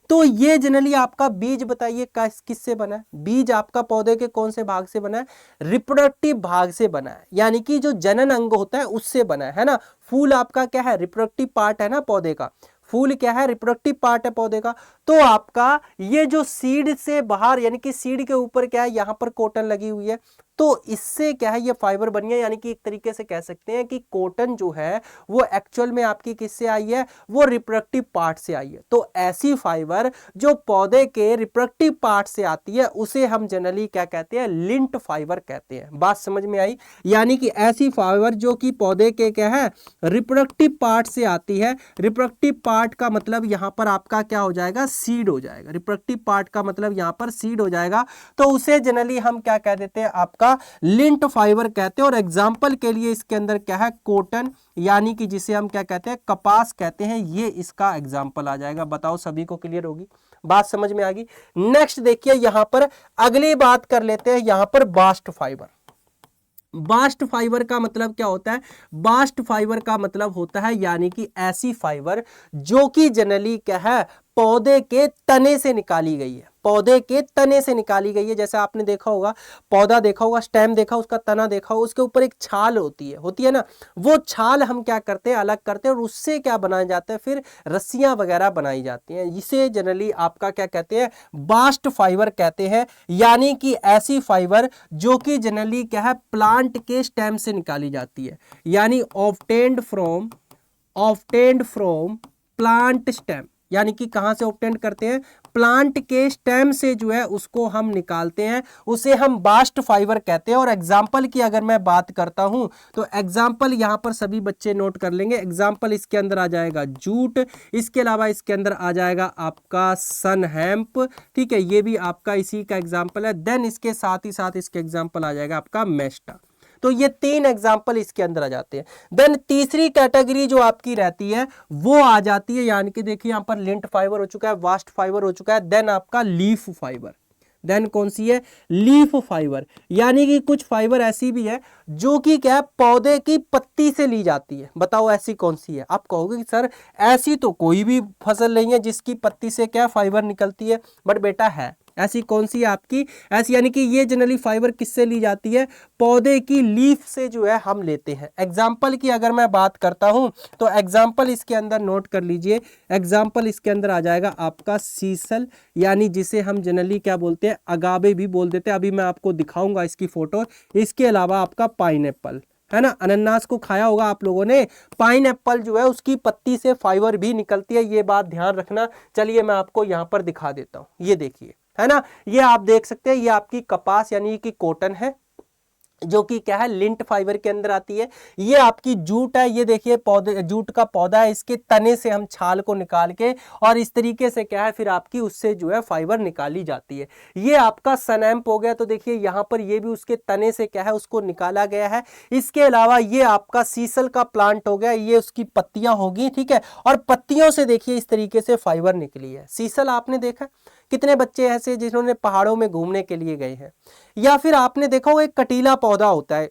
तो ये जनरली आपका बीज बताइए किससे बना है? बीज आपका पौधे के कौन से भाग से बना है? रिप्रोडक्टिव भाग से बना है, यानी कि जो जनन अंग होता है उससे बना है ना। फूल आपका क्या है? रिप्रोडक्टिव पार्ट है ना पौधे का। फूल क्या है? रिप्रोडक्टिव पार्ट है पौधे का। तो आपका ये जो सीड से बाहर, यानी कि सीड के ऊपर क्या है? यहां पर कॉटन लगी हुई है, तो इससे क्या है? ये फाइबर बनी है, यानी कि एक तरीके से कह सकते हैं कि कॉटन जो है वो एक्चुअल में आपकी किससे आई है? वो रिप्रोडक्टिव पार्ट से आई है। तो ऐसी फाइबर जो पौधे के रिप्रोडक्टिव पार्ट से आती है उसे हम जनरली क्या कहते हैं? लिंट फाइबर कहते हैं। बात समझ में आई? यानी कि ऐसी फाइबर जो कि पौधे के क्या है? रिप्रोडक्टिव पार्ट से आती है। रिप्रोडक्टिव पार्ट का मतलब यहां पर आपका क्या हो जाएगा? सीड हो जाएगा। रिप्रोडक्टिव पार्ट का मतलब यहां पर सीड हो जाएगा, तो उसे जनरली हम क्या कह देते हैं? आपका लिंट फाइबर कहते हैं। और एग्जाम्पल के लिए इसके अंदर क्या है? कॉटन, यानी कि जिसे हम क्या कहते हैं? कपास कहते हैं, ये इसका एग्जाम्पल आ जाएगा। बताओ सभी को क्लियर होगी? बात समझ में आ गई? नेक्स्ट देखिए, यहां पर अगली बात कर लेते हैं, यहां पर बास्ट फाइबर। बास्ट फाइबर का मतलब क्या होता है? बास्ट फाइबर का मतलब होता है यानी कि ऐसी फाइबर जो कि जनरली क्या है? पौधे के तने से निकाली गई है। पौधे के तने से निकाली गई है। जैसे आपने देखा होगा, पौधा देखा होगा, स्टेम देखा, उसका तना देखा होगा, उसके ऊपर एक छाल होती है ना। वो छाल हम क्या करते हैं? अलग करते हैं, और उससे क्या बनाया जाता है? फिर रस्सियां वगैरह बनाई जाती हैं। इसे जनरली आपका क्या कहते हैं? बास्ट फाइबर कहते हैं। यानी कि ऐसी फाइबर जो कि जनरली क्या है? प्लांट के स्टेम से निकाली जाती है, यानी ऑब्टेन्ड फ्रॉम प्लांट स्टेम। यानी कि कहां से ऑब्टेन करते हैं? प्लांट के स्टेम से जो है उसको हम निकालते हैं, उसे हम बास्ट फाइबर कहते हैं। और एग्जाम्पल की अगर मैं बात करता हूं तो एग्जाम्पल यहां पर सभी बच्चे नोट कर लेंगे। एग्जाम्पल इसके अंदर आ जाएगा जूट, इसके अलावा इसके अंदर आ जाएगा आपका सन हेम्प, ठीक है, ये भी आपका इसी का एग्जाम्पल है। देन इसके साथ ही साथ इसके एग्जाम्पल आ जाएगा आपका मेस्टा। तो ये 3 एग्जाम्पल इसके अंदर आ जाते हैं। देन तीसरी कैटेगरी जो आपकी रहती है वो आ जाती है, यानी कि देखिए यहां पर लिंट फाइबर हो चुका है, वास्ट फाइबर हो चुका है, देन आपका लीफ फाइबर। देन कौन सी है? Leaf fibre. यानी कि कुछ फाइबर ऐसी भी है जो कि क्या है? पौधे की पत्ती से ली जाती है। बताओ ऐसी कौन सी है? आप कहोगे कि सर ऐसी तो कोई भी फसल नहीं है जिसकी पत्ती से क्या फाइबर निकलती है, बट बेटा है। ऐसी कौन सी है आपकी? ऐसी, यानी कि ये जनरली फाइबर किससे ली जाती है? पौधे की लीफ से जो है हम लेते हैं। एग्जाम्पल की अगर मैं बात करता हूं तो एग्जाम्पल इसके अंदर नोट कर लीजिए। एग्जाम्पल इसके अंदर आ जाएगा आपका सीसल, यानी जिसे हम जनरली क्या बोलते हैं? अगावे भी बोल देते हैं। अभी मैं आपको दिखाऊंगा इसकी फोटो। इसके अलावा आपका पाइनएप्पल है ना, अनानास को खाया होगा आप लोगों ने। पाइनएप्पल जो है उसकी पत्ती से फाइबर भी निकलती है, ये बात ध्यान रखना। चलिए मैं आपको यहां पर दिखा देता हूं, ये देखिए, है ना, ये आप देख सकते हैं, ये आपकी कपास यानी कि कॉटन है जो कि क्या है? लिंट फाइबर के अंदर आती है। ये आपकी जूट है, ये देखिए पौधे, जूट का पौधा है, इसके तने से हम छाल को निकाल के और इस तरीके से क्या है फिर आपकी उससे जो है फाइबर निकाली जाती है। ये आपका सनैम्प हो गया, तो देखिए यहां पर ये भी उसके तने से क्या है? उसको निकाला गया है। इसके अलावा ये आपका सीसल का प्लांट हो गया, ये उसकी पत्तियां होगी, ठीक है, और पत्तियों से देखिए इस तरीके से फाइबर निकली है। सीसल आपने देखा? कितने बच्चे ऐसे जिन्होंने पहाड़ों में घूमने के लिए गए हैं? या फिर आपने देखा होगा एक कटीला पौधा होता है,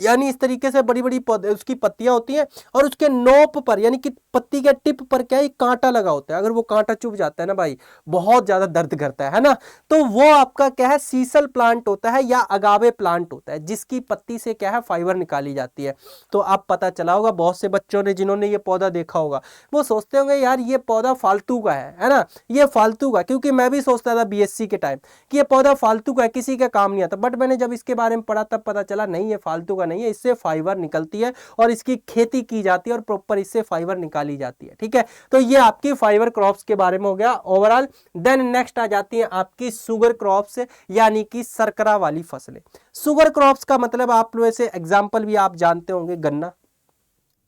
यानी इस तरीके से बड़ी बड़ी उसकी पत्तियां होती हैं और उसके नोप पर यानी कि पत्ती के टिप पर क्या है? कांटा लगा होता है। अगर वो कांटा चुभ जाता है ना भाई, बहुत ज्यादा दर्द करता है ना। तो वो आपका क्या है? सीसल प्लांट होता है या अगावे प्लांट होता है, जिसकी पत्ती से क्या है? फाइबर निकाली जाती है। तो आप पता चला होगा बहुत से बच्चों ने जिन्होंने ये पौधा देखा होगा वो सोचते होंगे यार ये पौधा फालतू का है ना, ये फालतू का। क्योंकि मैं भी सोचता था बीएससी के टाइम कि ये पौधा फालतू का है, किसी का काम नहीं आता, बट मैंने जब इसके बारे में पढ़ा तब पता चला नहीं, ये फालतू का नहीं है, इससे फाइबर निकलती है और इसकी खेती की जाती है और प्रॉपर इससे फाइबर निकाली जाती है। ठीक है, तो ये आपकी फाइबर क्रॉप्स के बारे में हो गया ओवरऑल। देन नेक्स्ट आ जाती है आपकी शुगर क्रॉप्स, यानी कि शर्करा वाली फसलें। शुगर क्रॉप्स का मतलब आप लोग से एग्जांपल भी आप जानते होंगे, गन्ना।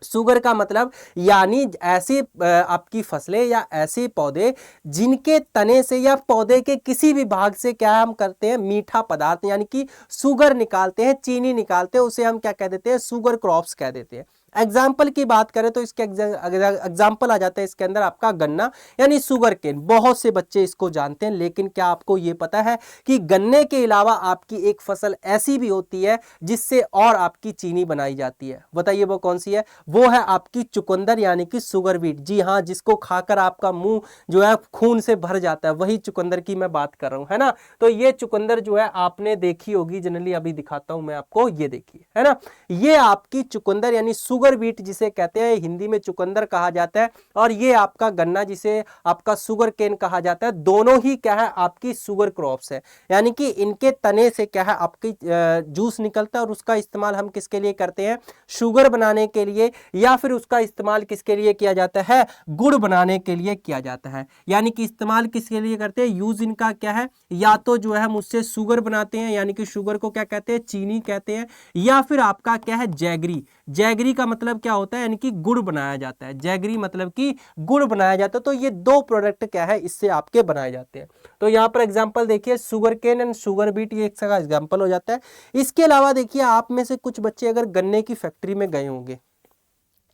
शुगर का मतलब यानी ऐसी आपकी फसलें या ऐसे पौधे जिनके तने से या पौधे के किसी भी भाग से क्या हम करते हैं? मीठा पदार्थ यानी कि शुगर निकालते हैं, चीनी निकालते हैं, उसे हम क्या कह देते हैं? शुगर क्रॉप्स कह देते हैं। एग्जाम्पल की बात करें तो इसके एग्जाम्पल आ जाता है इसके अंदर आपका गन्ना यानी शुगर केन। बहुत से बच्चे इसको जानते हैं, लेकिन क्या आपको ये पता है कि गन्ने के अलावा आपकी एक फसल ऐसी भी होती है जिससे और आपकी चीनी बनाई जाती है? बताइए वो कौन सी है? वो है आपकी चुकंदर यानी कि शुगर बीट। जी हाँ, जिसको खाकर आपका मुंह जो है खून से भर जाता है, वही चुकंदर की मैं बात कर रहा हूं, है ना। तो ये चुकंदर जो है आपने देखी होगी जनरली, अभी दिखाता हूं मैं आपको, ये देखिए, है ना। ये आपकी चुकंदर यानी शुगर बीट जिसे कहते हैं, हिंदी में चुकंदर कहा जाता है, और ये आपका गन्ना जिसे आपका शुगर केन कहा जाता है। दोनों ही क्या है आपकी शुगर क्रॉप्स है, यानी कि इनके तने से क्या है आपकी जूस निकलता है, और उसका इस्तेमाल हम किसके लिए करते हैं? शुगर बनाने के लिए, या फिर उसका इस्तेमाल किसके लिए किया जाता है? गुड़ बनाने के लिए किया जाता है। यानी कि इस्तेमाल किसके लिए करते हैं? यूज इनका क्या है? या तो जो है हम उससे शुगर बनाते हैं, यानी कि शुगर को क्या कहते हैं? चीनी कहते हैं। या फिर आपका क्या है? जैगरी। जैगरी का मतलब क्या होता है? यानी कि गुड़ बनाया जाता है। जैगरी मतलब कि गुड़ बनाया जाता है। तो ये दो प्रोडक्ट क्या है इससे आपके बनाए जाते हैं। तो यहाँ पर एग्जांपल देखिए, sugarcane and sugar beet, ये एक का एग्जांपल हो जाता है। इसके अलावा देखिए, आप में से कुछ बच्चे अगर गन्ने की फैक्ट्री में गए होंगे,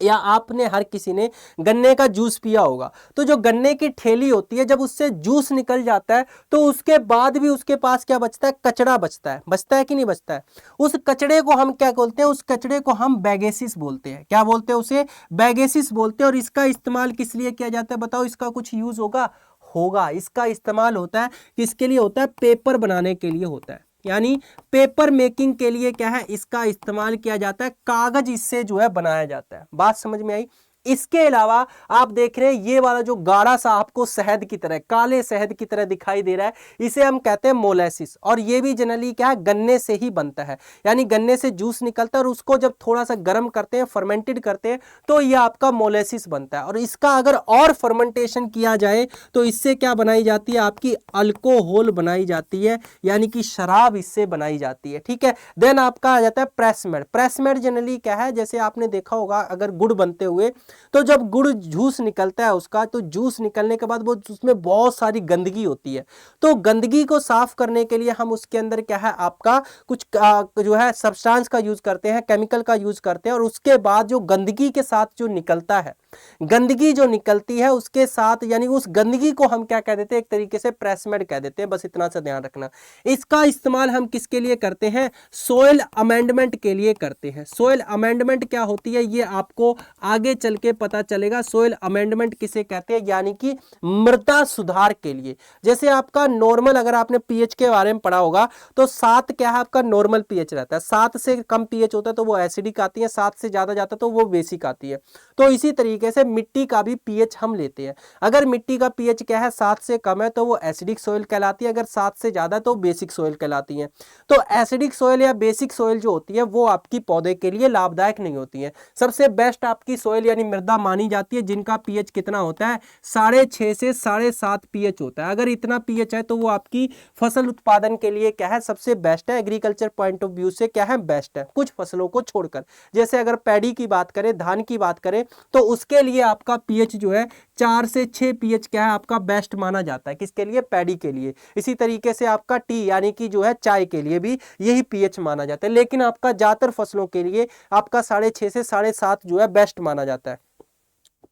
या आपने हर किसी ने गन्ने का जूस पिया होगा, तो जो गन्ने की ठेली होती है, जब उससे जूस निकल जाता है तो उसके बाद भी उसके पास क्या बचता है? कचड़ा बचता है। बचता है कि नहीं बचता है? उस कचड़े को हम क्या बोलते हैं? उस कचड़े को हम बैगेसिस बोलते हैं। क्या बोलते हैं उसे? बैगेसिस बोलते हैं। और इसका इस्तेमाल किस लिए किया जाता है बताओ? इसका कुछ यूज होगा? होगा। इसका इस्तेमाल होता है किसके लिए होता है? पेपर बनाने के लिए होता है। यानी पेपर मेकिंग के लिए क्या है इसका इस्तेमाल किया जाता है। कागज इससे जो है बनाया जाता है। बात समझ में आई? इसके अलावा आप देख रहे हैं ये वाला जो गाढ़ा सा आपको शहद की तरह, काले शहद की तरह दिखाई दे रहा है, इसे हम कहते हैं मोलेसिस। और ये भी जनरली क्या है? गन्ने से ही बनता है। यानी गन्ने से जूस निकलता है, और उसको जब थोड़ा सा गर्म करते हैं, फर्मेंटेड करते हैं, तो ये आपका मोलेसिस बनता है। और इसका अगर और फर्मेंटेशन किया जाए तो इससे क्या बनाई जाती है? आपकी अल्कोहल बनाई जाती है, यानी कि शराब इससे बनाई जाती है। ठीक है। देन आपका आ जाता है प्रेसमेड। प्रेसमेड जनरली क्या है? जैसे आपने देखा होगा अगर गुड़ बनते हुए, तो जब गुड़ जूस निकलता है उसका, तो जूस निकलने के बाद वो उसमें बहुत सारी गंदगी होती है। तो गंदगी को साफ करने के लिए हम उसके अंदर क्या है आपका कुछ जो है सब्सटेंस का यूज करते हैं, केमिकल का यूज करते हैं। और उसके बाद जो गंदगी के साथ जो निकलता है, गंदगी जो निकलती है उसके साथ, यानी उस गंदगी को हम क्या कह देते हैं? एक तरीके से प्रेसमेड कह देते हैं। बस इतना सा ध्यान रखना। इसका इस्तेमाल हम किसके लिए करते हैं? सोइल अमेंडमेंट के लिए करते हैं। सोइल अमेंडमेंट क्या होती है ये आपको आगे चल के पता चलेगा। सोइल अमेंडमेंट किसे कहते हैं? यानी कि मृदा सुधार के लिए। जैसे आपका नॉर्मल, अगर आपने पीएच के बारे में पढ़ा होगा, तो 7 क्या है आपका नॉर्मल पीएच रहता है। 7 से कम पीएच होता है तो वो एसिडिक आती है, 7 से ज्यादा जाता है तो वो बेसिक आती है। तो इसी तरीके से मिट्टी का भी पीएच हम लेते हैं। अगर मिट्टी का पीएच क्या है 7 से कम है तो वो एसिडिक सोइल कहलाती है, अगर 7 से ज्यादा तो बेसिक सोइल कहलाती है। तो एसिडिक सोइल या बेसिक सोइल जो होती है वो आपकी पौधे के लिए लाभदायक नहीं होती है। सबसे बेस्ट आपकी सोइल यानी मृदा मानी जाती है जिनका पीएच कितना होता है? 6.5 से 7.5 पीएच होता है। अगर इतना पीएच है तो वो आपकी फसल उत्पादन के लिए क्या है? सबसे बेस्ट है। एग्रीकल्चर पॉइंट ऑफ व्यू से क्या है? बेस्ट है, कुछ फसलों को छोड़कर। जैसे अगर पैडी की बात करें, धान की बात करें, तो उसके लिए आपका पीएच जो है 4 से 6 पीएच क्या है आपका बेस्ट माना जाता है। किसके लिए? पैडी के लिए। इसी तरीके से आपका टी यानी कि जो है चाय के लिए भी यही पीएच माना जाता है। लेकिन आपका ज्यादातर फसलों के लिए आपका 6.5 से 7.5 जो है बेस्ट माना जाता है।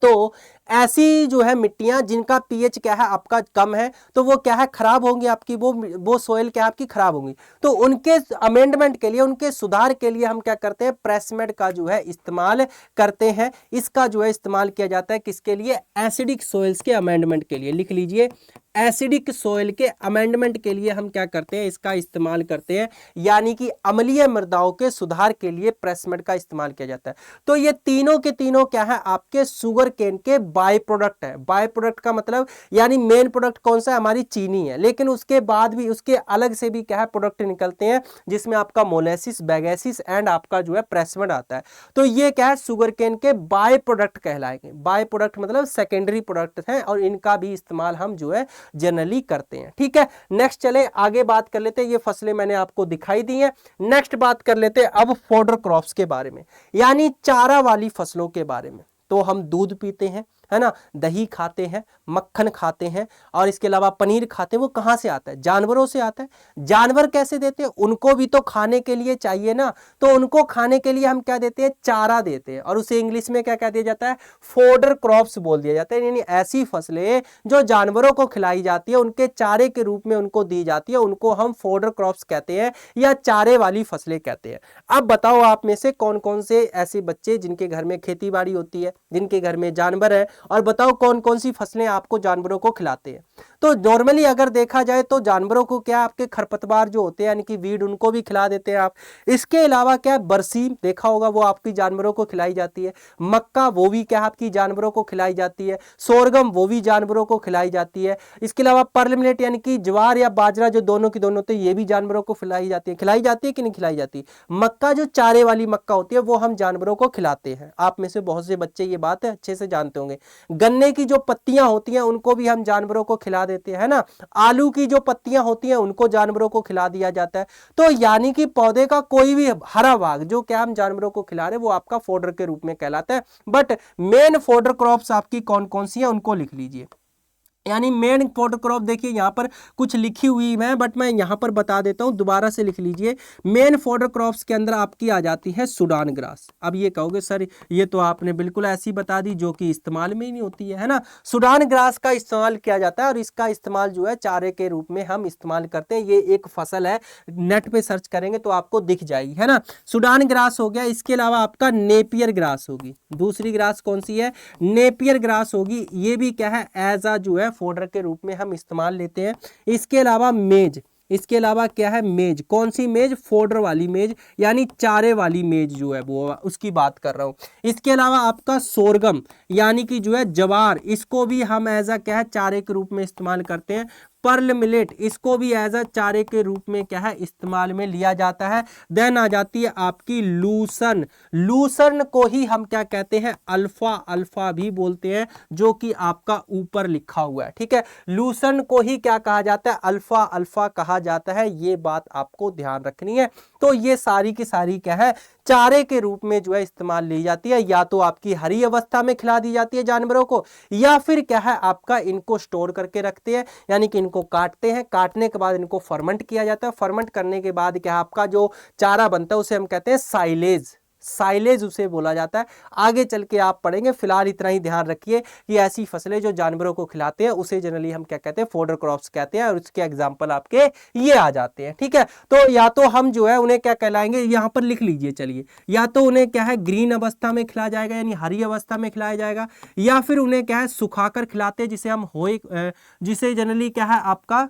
तो ऐसी जो है मिट्टियां जिनका पीएच क्या है आपका कम है, तो वो क्या है? खराब होंगी आपकी, वो सोइल क्या है आपकी खराब होंगी। तो उनके अमेंडमेंट के लिए, उनके सुधार के लिए हम क्या करते हैं? प्रेसमेड का जो है इस्तेमाल करते हैं। इसका जो है इस्तेमाल किया जाता है किसके लिए? एसिडिक सोइल्स के अमेंडमेंट के लिए। लिख लीजिए, एसिडिक सोइल के अमेंडमेंट के लिए हम क्या करते हैं? इसका इस्तेमाल करते हैं। यानी कि अम्लीय मृदाओं के सुधार के लिए प्रेसमेड का इस्तेमाल किया जाता है। तो ये तीनों के तीनों क्या है? आपके शुगर केन के बाय प्रोडक्ट है। बाय प्रोडक्ट का मतलब यानी मेन प्रोडक्ट कौन सा है? हमारी चीनी है, लेकिन उसके बाद भी उसके अलग से भी क्या है प्रोडक्ट निकलते हैं, जिसमें आपका मोलेसिस, बैगेसिस एंड आपका जो है प्रेसमेड आता है। तो ये क्या है? शुगर केन के बाय प्रोडक्ट कहलाएंगे। बाय प्रोडक्ट मतलब सेकेंडरी प्रोडक्ट हैं, और इनका भी इस्तेमाल हम जो है जनरली करते हैं। ठीक है। नेक्स्ट चले आगे बात कर लेते हैं। ये फसलें मैंने आपको दिखाई दी हैं। नेक्स्ट बात कर लेते हैं अब फॉडर क्रॉप्स के बारे में, यानी चारा वाली फसलों के बारे में। तो हम दूध पीते हैं, है ना, दही खाते हैं, मक्खन खाते हैं और इसके अलावा पनीर खाते हैं, वो कहाँ से आता है? जानवरों से आता है। जानवर कैसे देते हैं? उनको भी तो खाने के लिए चाहिए ना, तो उनको खाने के लिए हम क्या देते हैं? चारा देते हैं, और उसे इंग्लिश में क्या कह दिया जाता है? फोडर क्रॉप्स बोल दिया जाता है। यानी ऐसी फसलें जो जानवरों को खिलाई जाती है, उनके चारे के रूप में उनको दी जाती है, उनको हम फोडर क्रॉप्स कहते हैं या चारे वाली फसलें कहते हैं। अब बताओ आप में से कौन कौन से ऐसे बच्चे जिनके घर में खेती बाड़ी होती है, जिनके घर में जानवर है, और बताओ कौन कौन सी फसलें आपको जानवरों को खिलाते हैं। तो नॉर्मली अगर देखा जाए तो जानवरों को क्या आपके खरपतवार जो होते हैं यानी कि वीड, उनको भी खिला देते हैं आप। इसके अलावा क्या बरसीम देखा होगा, वो आपकी जानवरों को खिलाई जाती है। मक्का वो भी क्या आपकी जानवरों को खिलाई जाती है। सोरगम वो भी जानवरों को खिलाई जाती है। इसके अलावा पर्ल मिलेट यानी कि ज्वार या बाजरा, जो दोनों की दोनों होते हैं, ये भी जानवरों को खिलाई जाती है। खिलाई जाती है कि नहीं खिलाई जाती? मक्का जो चारे वाली मक्का होती है वो हम जानवरों को खिलाते हैं। आप में से बहुत से बच्चे ये बात अच्छे से जानते होंगे। गन्ने की जो पत्तियां होती हैं उनको भी हम जानवरों को खिला देते हैं, है ना। आलू की जो पत्तियां होती हैं उनको जानवरों को खिला दिया जाता है। तो यानी कि पौधे का कोई भी हरा भाग जो क्या हम जानवरों को खिला रहे हैं वो आपका फोडर के रूप में कहलाता है। बट मेन फोडर क्रॉप्स आपकी कौन कौन सी है उनको लिख लीजिए। यानी मेन फोडर क्रॉप देखिए यहाँ पर कुछ लिखी हुई है, बट मैं यहाँ पर बता देता हूँ, दोबारा से लिख लीजिए। मेन फोडर क्रॉप्स के अंदर आपकी आ जाती है सूडान ग्रास। अब ये कहोगे सर ये तो आपने बिल्कुल ऐसी बता दी जो कि इस्तेमाल में ही नहीं होती है ना। सूडान ग्रास का इस्तेमाल किया जाता है और इसका इस्तेमाल जो है चारे के रूप में हम इस्तेमाल करते हैं। ये एक फसल है, नेट पे सर्च करेंगे तो आपको दिख जाएगी, है ना। सूडान ग्रास हो गया। इसके अलावा आपका नेपियर ग्रास होगी। दूसरी ग्रास कौन सी है? नेपियर ग्रास होगी। ये भी क्या है? एज आ जो है फोडर के रूप में हम इस्तेमाल लेते हैं। इसके अलावा मेज, इसके अलावा क्या है? मेज। कौन सी मेज? फोडर वाली मेज, यानी चारे वाली मेज जो है वो उसकी बात कर रहा हूं। इसके अलावा आपका सोरगम यानी कि जो है जवार, इसको भी हम एज आ क्या है? चारे के रूप में इस्तेमाल करते हैं। पर्ल मिलेट, इसको भी एज अ चारे के रूप में क्या है? इस्तेमाल में लिया जाता है। देन आ जाती है आपकी लूसन। लूसन को ही हम क्या कहते हैं? अल्फा, अल्फा भी बोलते हैं, जो कि आपका ऊपर लिखा हुआ है, ठीक है। लूसन को ही क्या कहा जाता है? अल्फा, अल्फा कहा जाता है। ये बात आपको ध्यान रखनी है। तो ये सारी की सारी क्या है? चारे के रूप में जो है इस्तेमाल ली जाती है। या तो आपकी हरी अवस्था में खिला दी जाती है जानवरों को, या फिर क्या है आपका इनको स्टोर करके रखते हैं, यानी कि इनको काटते हैं। काटने के बाद इनको फर्मेंट किया जाता है। फर्मेंट करने के बाद क्या आपका जो चारा बनता है उसे हम कहते हैं साइलेज। साइलेज उसे बोला जाता है। आगे चल के आप पढ़ेंगे। फिलहाल इतना ही ध्यान रखिए कि ऐसी फसलें जो जानवरों को खिलाते हैं उसे जनरली हम क्या कहते हैं? फोडर क्रॉप्स कहते हैं। और उसके एग्जाम्पल आपके ये आ जाते हैं, ठीक है। तो या तो हम जो है उन्हें क्या कहलाएंगे, यहां पर लिख लीजिए चलिए। या तो उन्हें क्या है? ग्रीन अवस्था में खिलाया जाएगा, यानी हरी अवस्था में खिलाया जाएगा, या फिर उन्हें क्या है? सुखाकर खिलाते हैं, जिसे हम जिसे जनरली क्या है आपका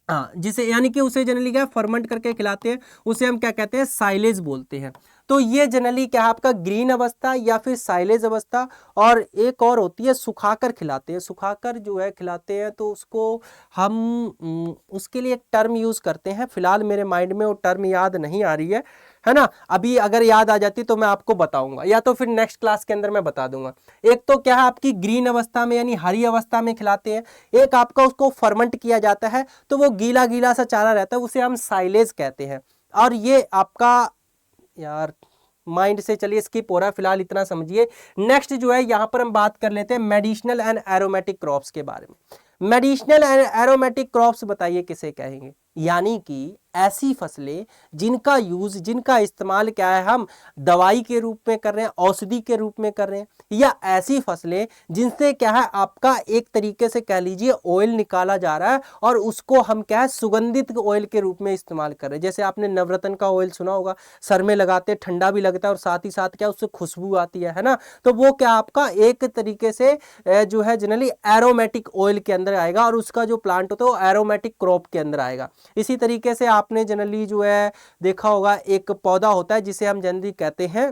जिसे यानी कि उसे जनरली क्या फर्मेंट करके खिलाते हैं, उसे हम क्या कहते हैं? साइलेज बोलते हैं। तो ये जनरली क्या है आपका? ग्रीन अवस्था या फिर साइलेज अवस्था। और एक और होती है सुखाकर खिलाते हैं। सुखाकर जो है खिलाते हैं तो उसको हम उसके लिए एक टर्म यूज करते हैं। फिलहाल मेरे माइंड में वो टर्म याद नहीं आ रही है ना। अभी अगर याद आ जाती तो मैं आपको बताऊंगा, या तो फिर नेक्स्ट क्लास के अंदर मैं बता दूंगा। एक तो क्या है आपकी ग्रीन अवस्था में यानी हरी अवस्था में खिलाते हैं। एक आपका उसको फर्मेंट किया जाता है तो वो गीला गीला सा चारा रहता है, उसे हम साइलेज कहते हैं। और ये आपका यार माइंड से चलिए स्किप हो रहा है, फिलहाल इतना समझिए। नेक्स्ट जो है यहां पर हम बात कर लेते हैं मेडिसिनल एंड एरोमेटिक क्रॉप्स के बारे में। मेडिसिनल एंड एरोमेटिक क्रॉप्स बताइए किसे कहेंगे? यानी कि ऐसी फसलें जिनका यूज, जिनका इस्तेमाल क्या है हम दवाई के रूप में कर रहे हैं, औषधि के रूप में कर रहे हैं, या ऐसी फसलें जिनसे क्या है आपका एक तरीके से कह लीजिए ऑयल निकाला जा रहा है और उसको हम क्या है सुगंधित ऑयल के रूप में इस्तेमाल कर रहे हैं। जैसे आपने नवरत्न का ऑयल सुना होगा, सर में लगाते ठंडा भी लगता है और साथ ही साथ क्या उससे खुशबू आती है ना। तो वो क्या आपका एक तरीके से जो है जनरली एरोमेटिक ऑयल के अंदर आएगा, और उसका जो प्लांट होता है वो एरोमेटिक क्रॉप के अंदर आएगा। इसी तरीके से आपने जनरली जो है देखा होगा एक पौधा होता है जिसे हम जनरली कहते हैं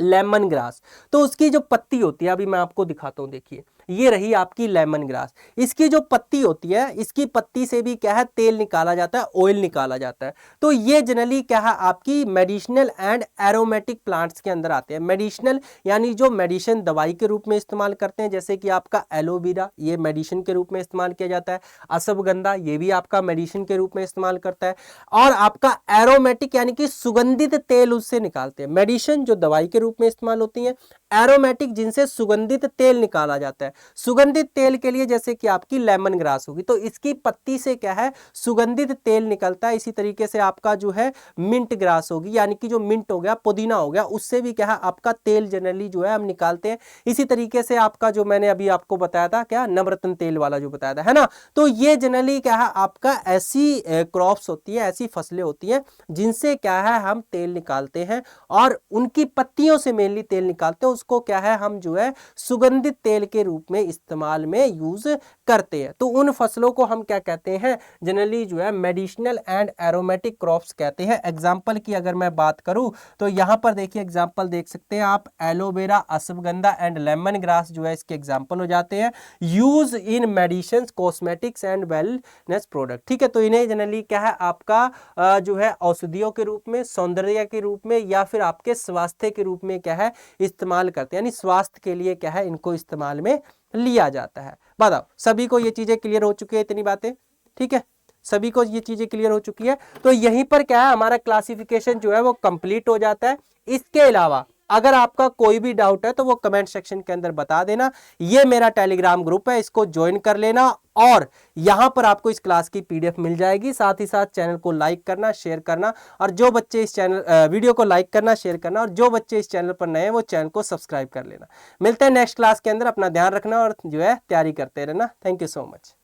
लेमन ग्रास। तो उसकी जो पत्ती होती है, अभी मैं आपको दिखाता हूं, देखिए ये रही आपकी लेमन ग्रास। इसकी जो पत्ती होती है, इसकी पत्ती से भी क्या है तेल निकाला जाता है, ऑयल निकाला जाता है। तो ये जनरली क्या है आपकी मेडिसिनल एंड एरोमेटिक प्लांट्स के अंदर आते हैं। मेडिसिनल यानी जो मेडिसिन दवाई के रूप में इस्तेमाल करते हैं, जैसे कि आपका एलोवेरा, ये मेडिसिन के रूप में इस्तेमाल किया जाता है। अश्वगंधा, ये भी आपका मेडिसिन के रूप में इस्तेमाल करता है। और आपका एरोमेटिक यानी कि सुगंधित तेल उससे निकालते हैं। मेडिसिन जो दवाई के रूप में इस्तेमाल होती है, एरोमेटिक जिनसे सुगंधित तेल निकाला जाता है। सुगंधित तेल के लिए जैसे कि आपकी लेमन ग्रास होगी, तो इसकी पत्ती से क्या है सुगंधित तेल निकलता है। इसी तरीके से आपका जो है मिंट ग्रास होगी, यानी कि जो मिंट हो गया, पुदीना हो गया, उससे भी क्या है आपका तेल जनरली जो है हम निकालते हैं। इसी तरीके से आपका जो मैंने अभी आपको बताया था क्या, नवरत्न तेल वाला जो बताया था, है ना। तो ये जनरली क्या है आपका ऐसी क्रॉप्स होती है, ऐसी फसलें होती हैं जिनसे क्या है हम तेल निकालते हैं, और उनकी पत्तियों से मेनली तेल निकालते हैं। उसको क्या है हम जो है सुगंधित तेल के रूप में इस्तेमाल में यूज करते हैं। तो उन फसलों को हम क्या कहते हैं जनरली जो है मेडिसिनल एंड एरोमेटिक क्रॉप्स कहते हैं। एग्जांपल की अगर मैं बात करूं तो यहां पर देखिए एग्जांपल देख सकते हैं आप, aloe vera, ashwagandha and lemon grass जो है इसके एग्जांपल हो जाते हैं। Use in medicine, cosmetics and wellness product, ठीक है। तो इन्हें जनरली क्या है आपका जो है औषधियों के रूप में, सौंदर्य के रूप में, या फिर आपके स्वास्थ्य के रूप में क्या है इस्तेमाल करते हैं, यानी स्वास्थ्य के लिए क्या है इनको इस्तेमाल में लिया जाता है। बताओ सभी को ये चीजें क्लियर हो चुकी है, इतनी बातें, ठीक है, सभी को ये चीजें क्लियर हो चुकी है। तो यहीं पर क्या है हमारा क्लासिफिकेशन जो है वो कंप्लीट हो जाता है। इसके अलावा अगर आपका कोई भी डाउट है तो वो कमेंट सेक्शन के अंदर बता देना। ये मेरा टेलीग्राम ग्रुप है, इसको ज्वाइन कर लेना, और यहां पर आपको इस क्लास की पीडीएफ मिल जाएगी। साथ ही साथ चैनल को लाइक करना, शेयर करना, और जो बच्चे इस चैनल वीडियो को लाइक करना, शेयर करना, और जो बच्चे इस चैनल पर नए हैं वो चैनल को सब्सक्राइब कर लेना। मिलते हैं नेक्स्ट क्लास के अंदर, अपना ध्यान रखना और जो है तैयारी करते रहना। Thank you so much.